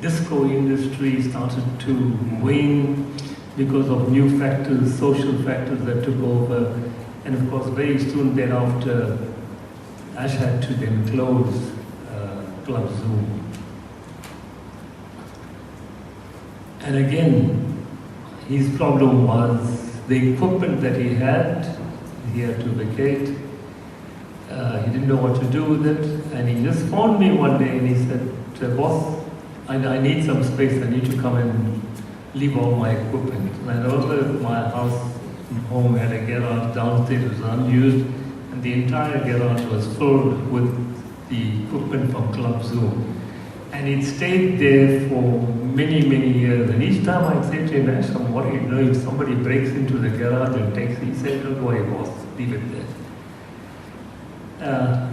disco industry started to wane because of new factors, social factors that took over. And of course, very soon thereafter, Ash had to then close Club Zoom. And again, his problem was the equipment that he had to vacate. He didn't know what to do with it, and he just phoned me one day and he said, boss, I need some space, I need to come and leave all my equipment. And I remember my house home had a garage downstairs, it was unused, and the entire garage was filled with the equipment from Club Zoom. And it stayed there for many, many years. And each time I'd say to him, Ash, I'm worried, you know, if somebody breaks into the garage and takes it, he said, don't worry, boss, leave it there.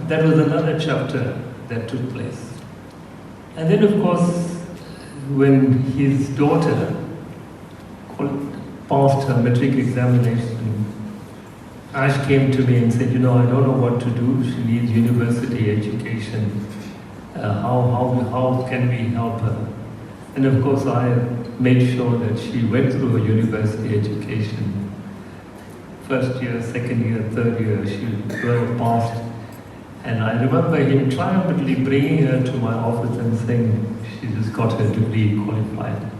That was another chapter that took place. And then, of course, when his daughter passed her matric examination, Ash came to me and said, you know, I don't know what to do. She needs university education. How can we help her? And of course, I made sure that she went through a university education. First year, second year, third year, she well passed. And I remember him triumphantly bringing her to my office and saying, she just got her degree, qualified.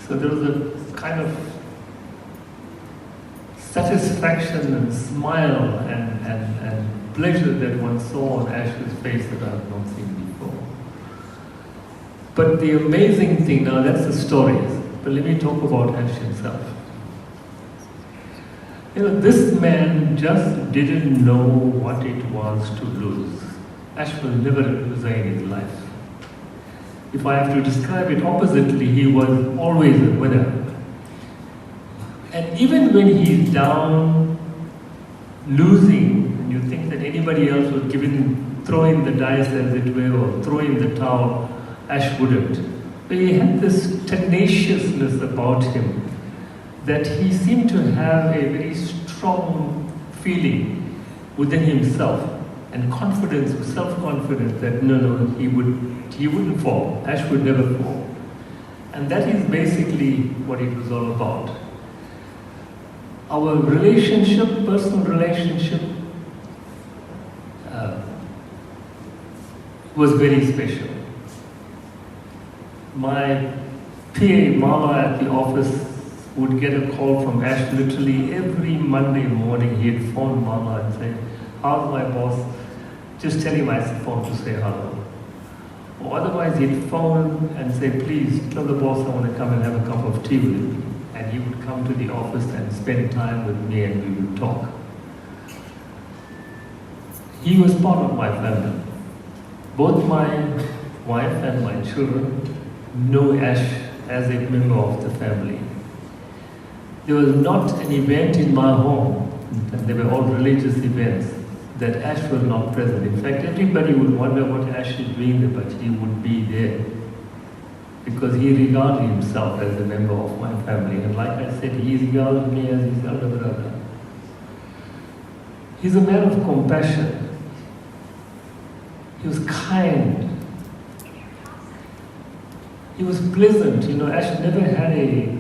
So there was a kind of satisfaction and smile and pleasure that one saw on Ash's face that I have not seen before. But the amazing thing, now that's the story, but let me talk about Ash himself. You know, this man just didn't know what it was to lose. Ash was never a loser in his life. If I have to describe it oppositely, he was always a winner. And even when he's down, losing, and you think that anybody else would throw in the dice as it were, or throw in the towel, Ash wouldn't. But he had this tenaciousness about him that he seemed to have a very strong feeling within himself and confidence, self-confidence that no, he wouldn't fall. Ash would never fall. And that is basically what it was all about. Our relationship, personal relationship, was very special. My PA, Mama, at the office would get a call from Ash literally every Monday morning. He'd phone Mama and say, how's my boss? Just tell him I phoned to say hello. Or otherwise he'd phone and say, please tell the boss I want to come and have a cup of tea with me. And he would come to the office and spend time with me and we would talk. he was part of my family. Both my wife and my children know Ash as a member of the family. There was not an event in my home, and they were all religious events, that Ash was not present. In fact, everybody would wonder what Ash is doing there, but he would be there. Because he regarded himself as a member of my family. And like I said, he regarded me as his elder brother. He's a man of compassion. He was kind. He was pleasant. You know, Ash never had a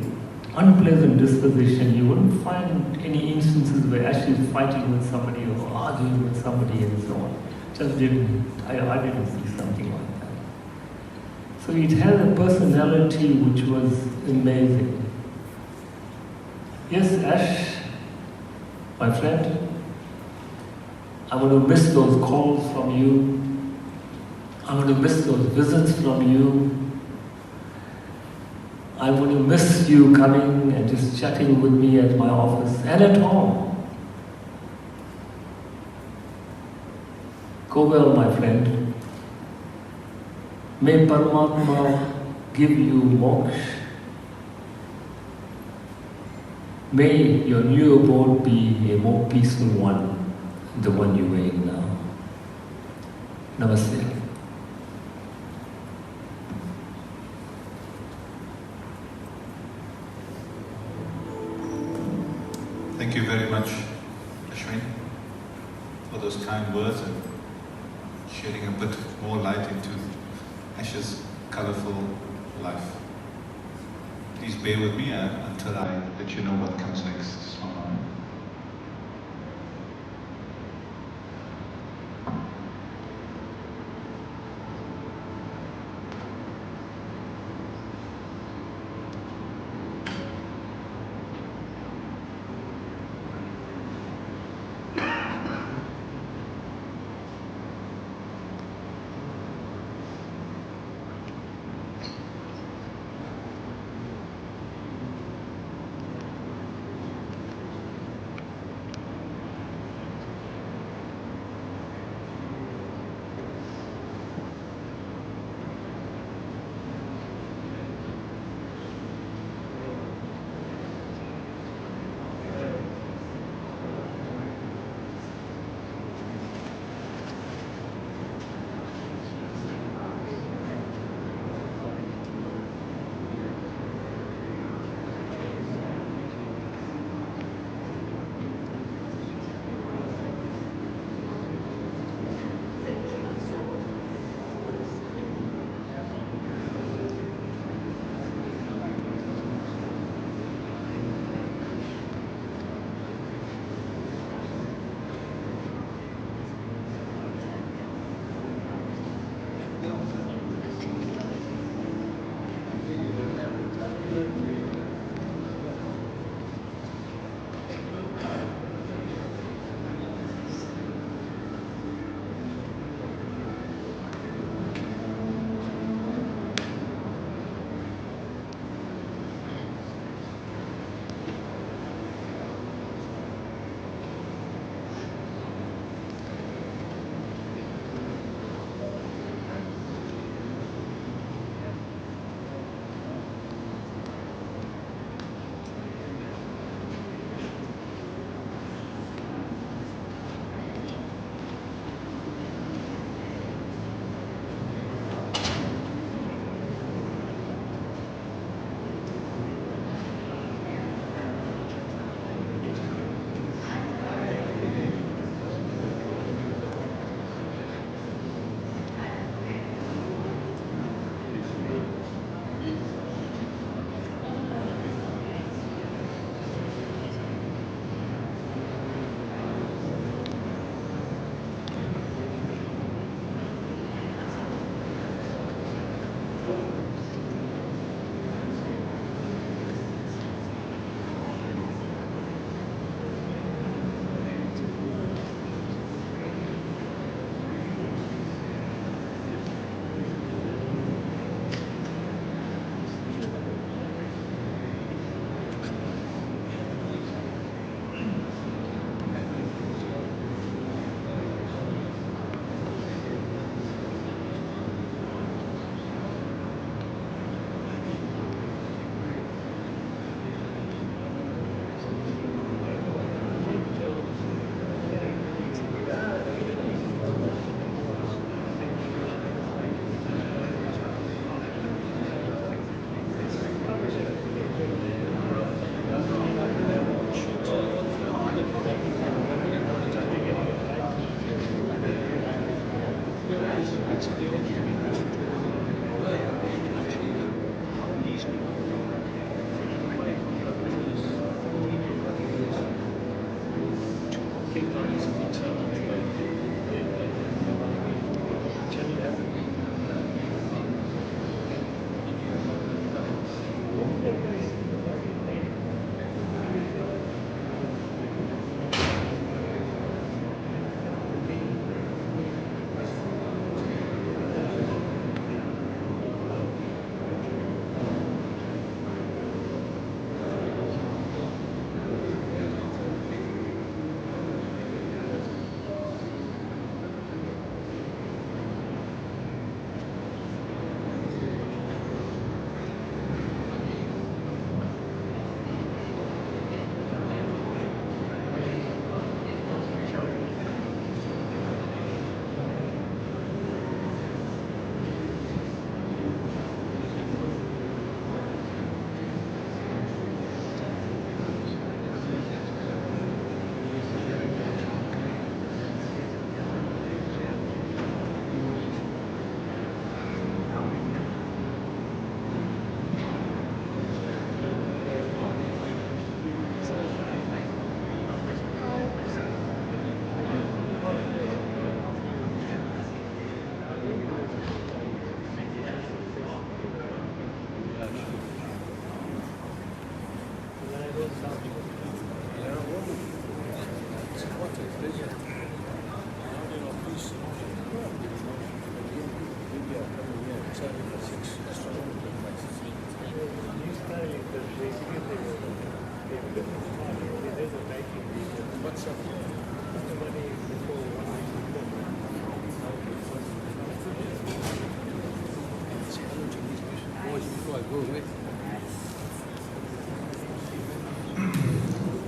unpleasant disposition. You wouldn't find any instances where Ash is fighting with somebody or arguing with somebody and so on. Just didn't. I didn't see something like that. So it had a personality which was amazing. Yes, Ash, my friend, I'm going to miss those calls from you. I'm going to miss those visits from you. I'm going to miss you coming and just chatting with me at my office and at home. Go well, my friend. May Paramatma give you moksha. May your new abode be a more peaceful one than the one you are in now. Namaste. Thank you very much, Ashwin, for those kind words and shedding a bit more light into Ash's colorful life. Please bear with me until I let you know what comes next.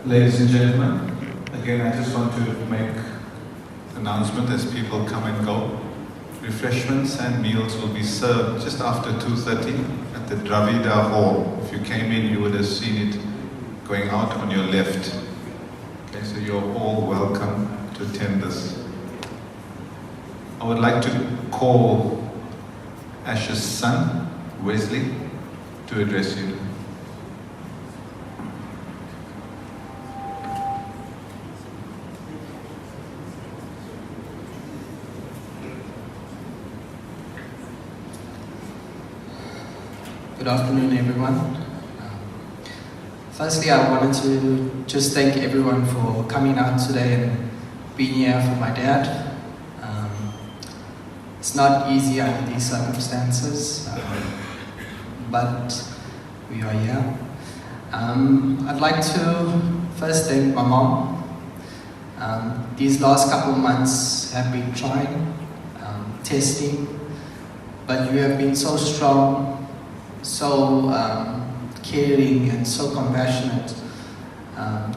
Ladies and gentlemen, again I just want to make an announcement as people come and go. Refreshments and meals will be served just after 2:30 at the Dravida Hall. If you came in, you would have seen it going out on your left. Okay, so you're all welcome to attend this. I would like to call Ash's son, Wesley, to address you. Good afternoon, everyone. Firstly, I wanted to just thank everyone for coming out today and being here for my dad. It's not easy under these circumstances, but we are here. I'd like to first thank my mom. These last couple of months have been trying, testing, but you have been so strong, so caring and so compassionate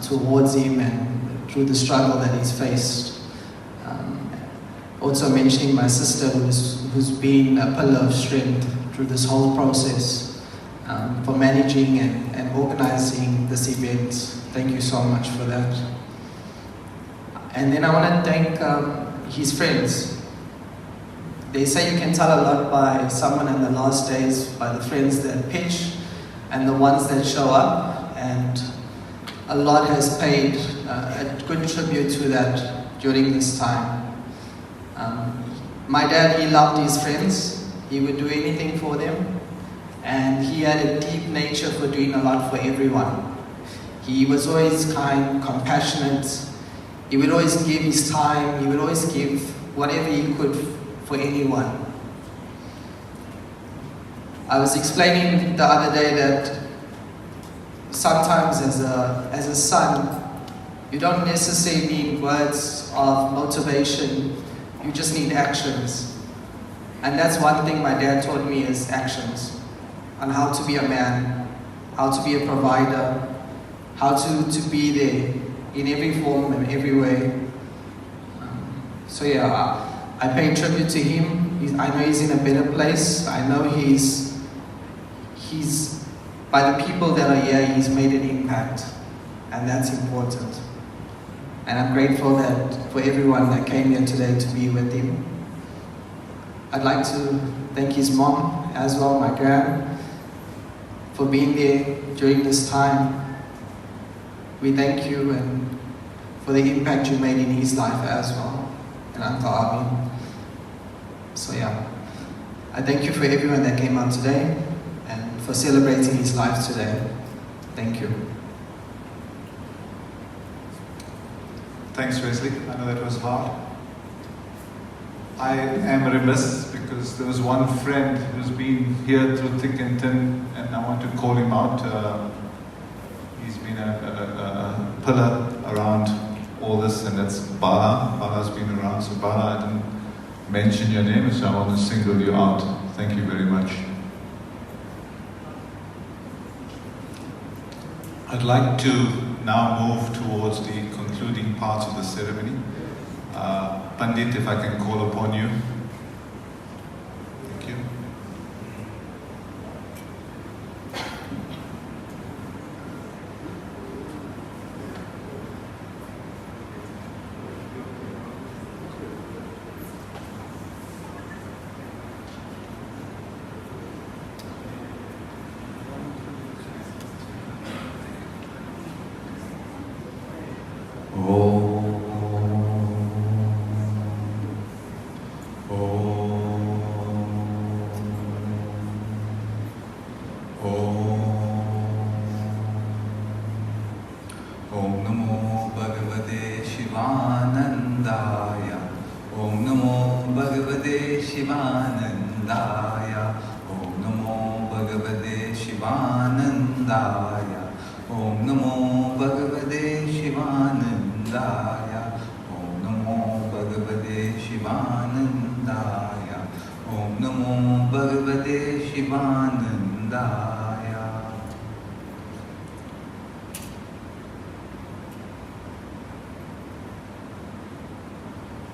towards him and through the struggle that he's faced. Also mentioning my sister who's been a pillar of strength through this whole process for managing and organizing this event. Thank you so much for that. And then I want to thank his friends. They say you can tell a lot by someone in the last days, by the friends that pitch and the ones that show up, and a lot has paid a good tribute to that during this time. My dad, he loved his friends, he would do anything for them, and he had a deep nature for doing a lot for everyone. He was always kind, compassionate, he would always give his time, he would always give whatever he could for anyone. I was explaining the other day that sometimes as a son, you don't necessarily need words of motivation, you just need actions. And that's one thing my dad taught me is actions, on how to be a man, how to be a provider, how to be there in every form and every way. So yeah, I pay tribute to him. I know he's in a better place. I know he's by the people that are here, he's made an impact, and that's important. And I'm grateful that for everyone that came here today to be with him. I'd like to thank his mom as well, my gran, for being there during this time. We thank you and for the impact you made in his life as well, and Uncle Arvin. So yeah, I thank you for everyone that came out today and for celebrating his life today. Thank you. Thanks, Wesley. I know that was hard. I am remiss because there was one friend who's been here through thick and thin, and I want to call him out. He's been a pillar around all this, and that's Bala. Bala's been around, so Bala, I didn't mention your name, so I want to single you out. Thank you very much. I'd like to now move towards the concluding parts of the ceremony. Pandit, if I can call upon you. Thank you.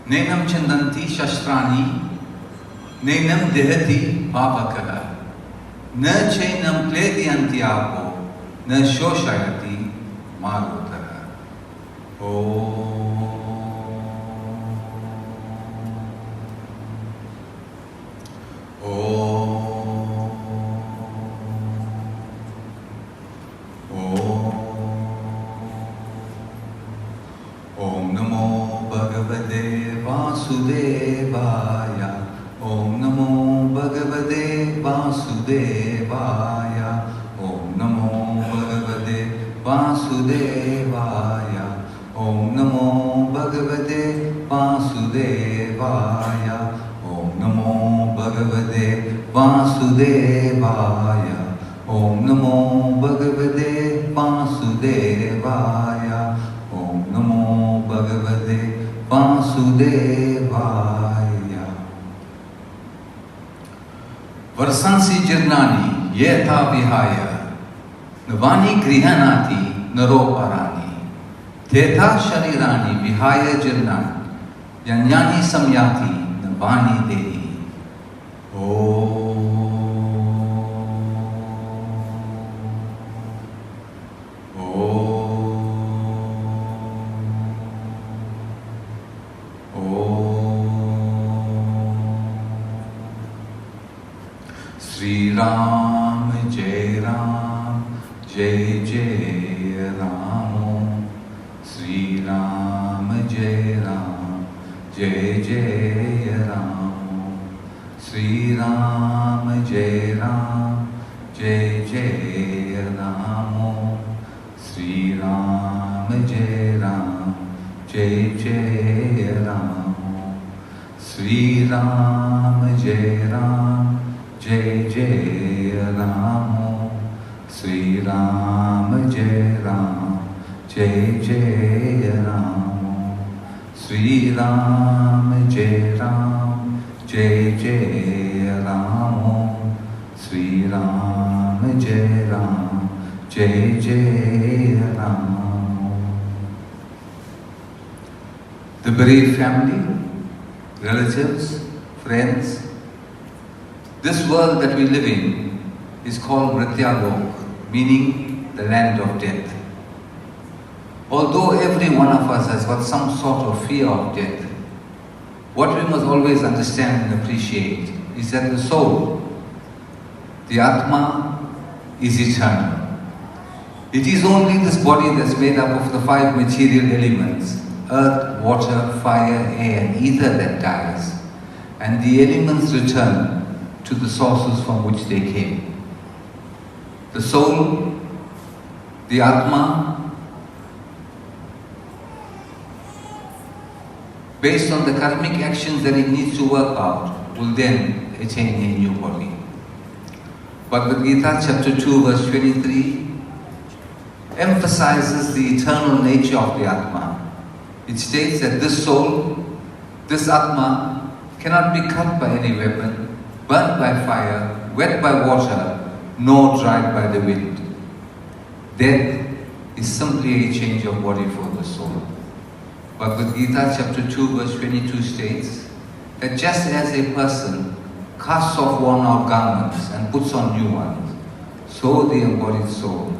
Nenam chandanti shastrani, nenam dehati papakala, na chainam klediyanti apo, na shoshayati marutara. Om Namo Bhagavate Vasudevaya. Om Namo Bhagavate Vasudevaya. Om Namo Bhagavate Vasudevaya. Om Namo Bhagavate Vasudevaya. Om Namo Bhagavate Vasudevaya. Om Namo Bhagavate Vasudevaya. Om Namo Bhagavate Vasudevaya. Varsansi Jirnani Yetha Vihaya Navani Grihanati Naroparani Teta Sharirani Vihaya Jirnani Yanyani Samyati Navani Dehi. Sri Ram, Jai Ram, Jai Jai Ram. Sri Ram, Jai Ram, Jai Jai Ram. Sri Ram, Jai Ram, Jai Jai Ram. Sri Ram, Jai Ram, Jai Jai Ram. Sri Ram, Jai Ram, Jai Jai Ram. Sri Ram, Jai Ram, Jai Jai Ram. Sri Ram, Jai Ram, Jai Jai Ram. Sri Ram, Jai Ram, Jai Jai Ram. The bereaved family, relatives, friends, this world that we live in is called Mrityalok, meaning the land of death. Although every one of us has got some sort of fear of death, what we must always understand and appreciate is that the soul, the Atma, is eternal. It is only this body that's made up of the 5 material elements earth, water, fire, air, and ether that dies, and the elements return to the sources from which they came. The soul, the Atma, based on the karmic actions that it needs to work out, will then attain a new body. Bhagavad Gita chapter 2 verse 23 emphasizes the eternal nature of the Atma. It states that this soul, this Atma, cannot be cut by any weapon, burnt by fire, wet by water, nor dried by the wind. Death is simply a change of body for the soul. Bhagavad Gita chapter 2 verse 22 states that just as a person casts off worn-out garments and puts on new ones, so the embodied soul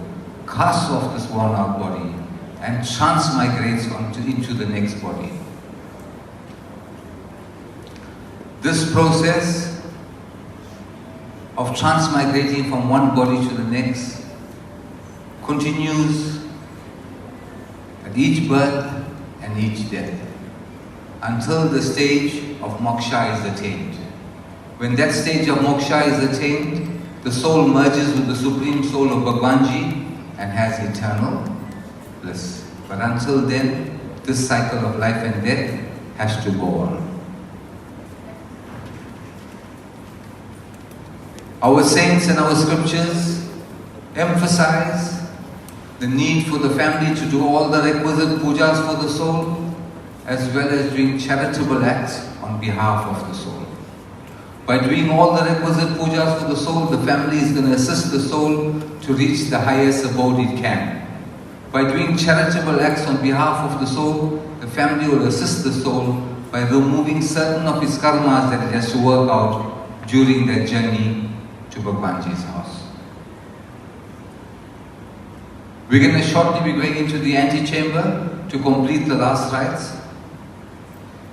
casts off this worn-out body and transmigrates into the next body. This process of transmigrating from one body to the next continues at each birth and each death until the stage of moksha is attained. When that stage of moksha is attained, the soul merges with the Supreme Soul of Bhagwanji and has eternal bliss. But until then, this cycle of life and death has to go on. Our saints and our scriptures emphasize the need for the family to do all the requisite pujas for the soul, as well as doing charitable acts on behalf of the soul. By doing all the requisite pujas for the soul, the family is going to assist the soul to reach the highest abode it can. By doing charitable acts on behalf of the soul, the family will assist the soul by removing certain of its karmas that it has to work out during their journey to Bhagwanji's house. We're going to shortly be going into the antechamber to complete the last rites.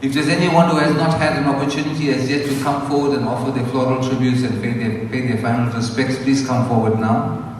If there's anyone who has not had an opportunity as yet to come forward and offer their floral tributes and pay their final respects, please come forward now.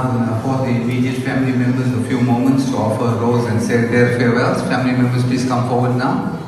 now for the immediate family members a few moments to offer a rose and say their farewells. Family members, please come forward now.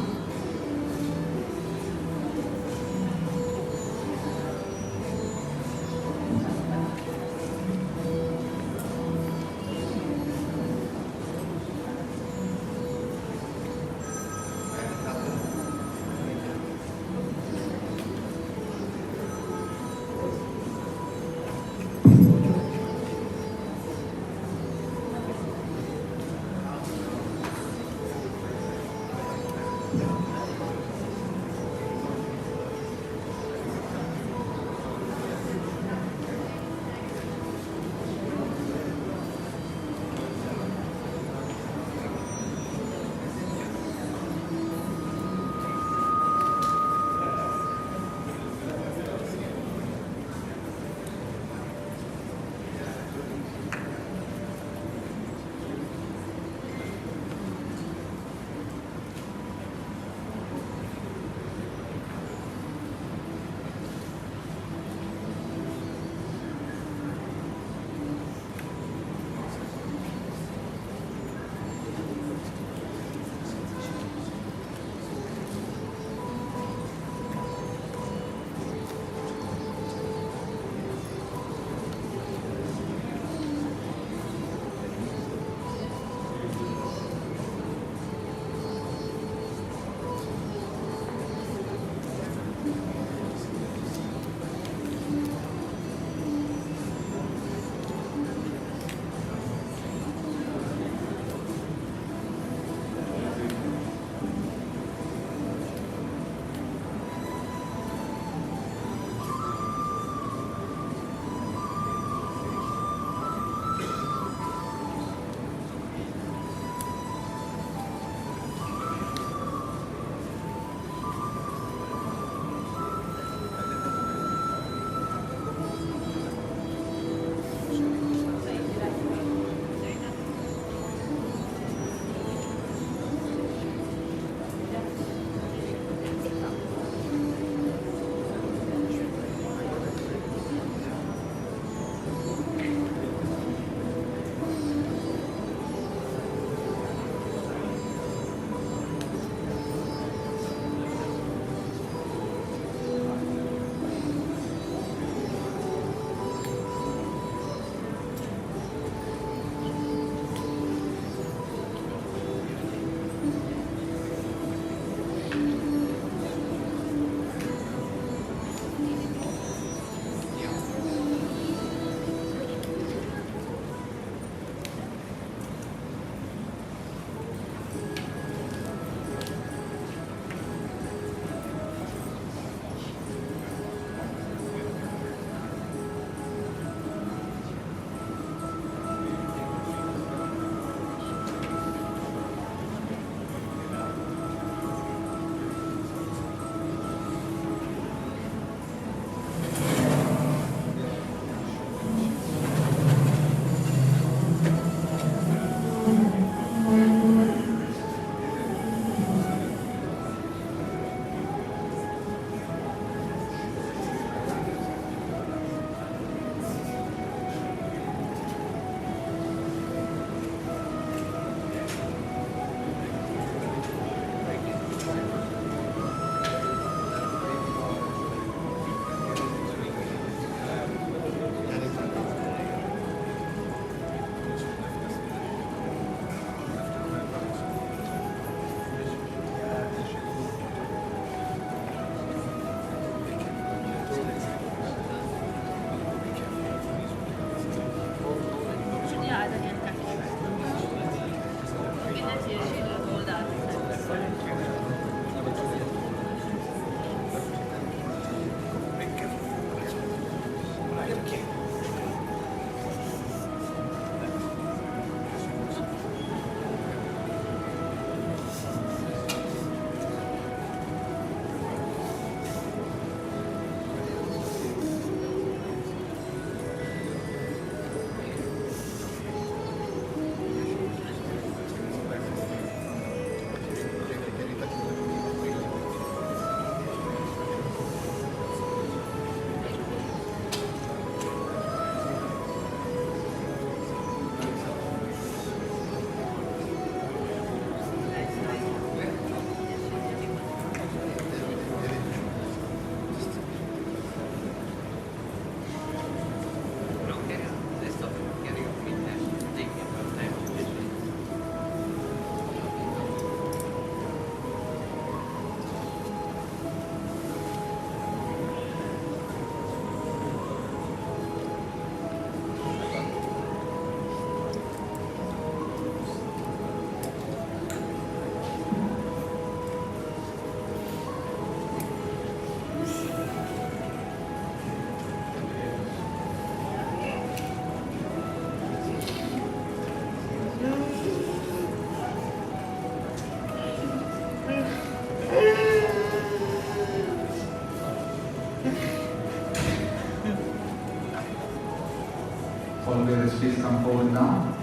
please come forward now.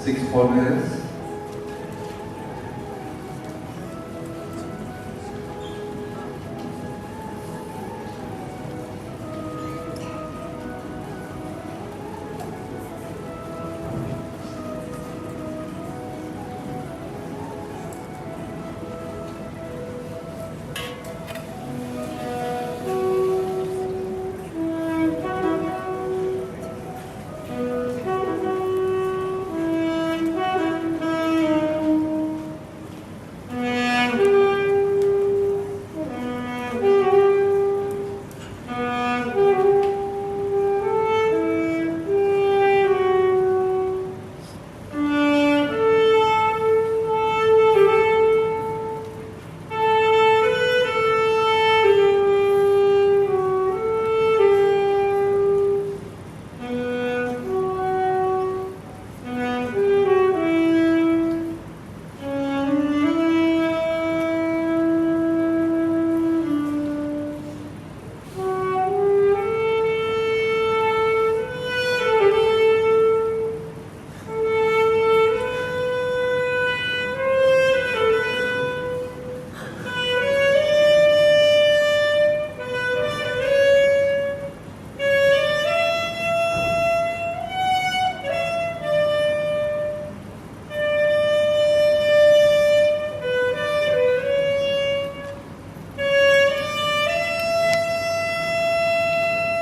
6 pallbearers.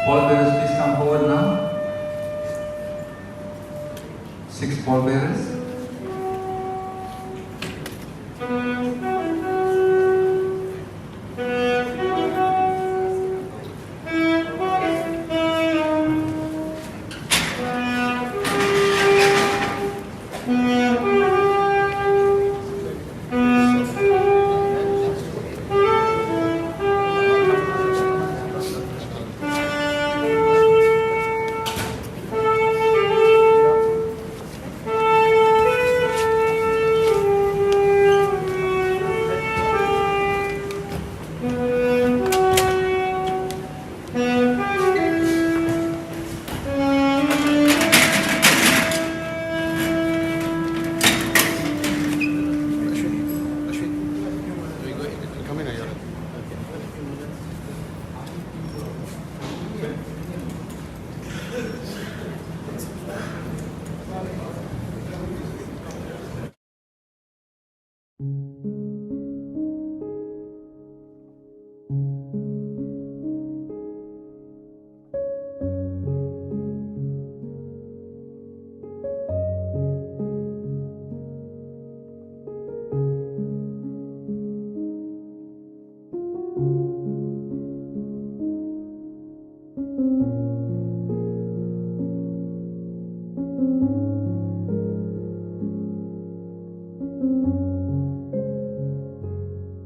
Pallbearers, please come forward now. 6 pallbearers.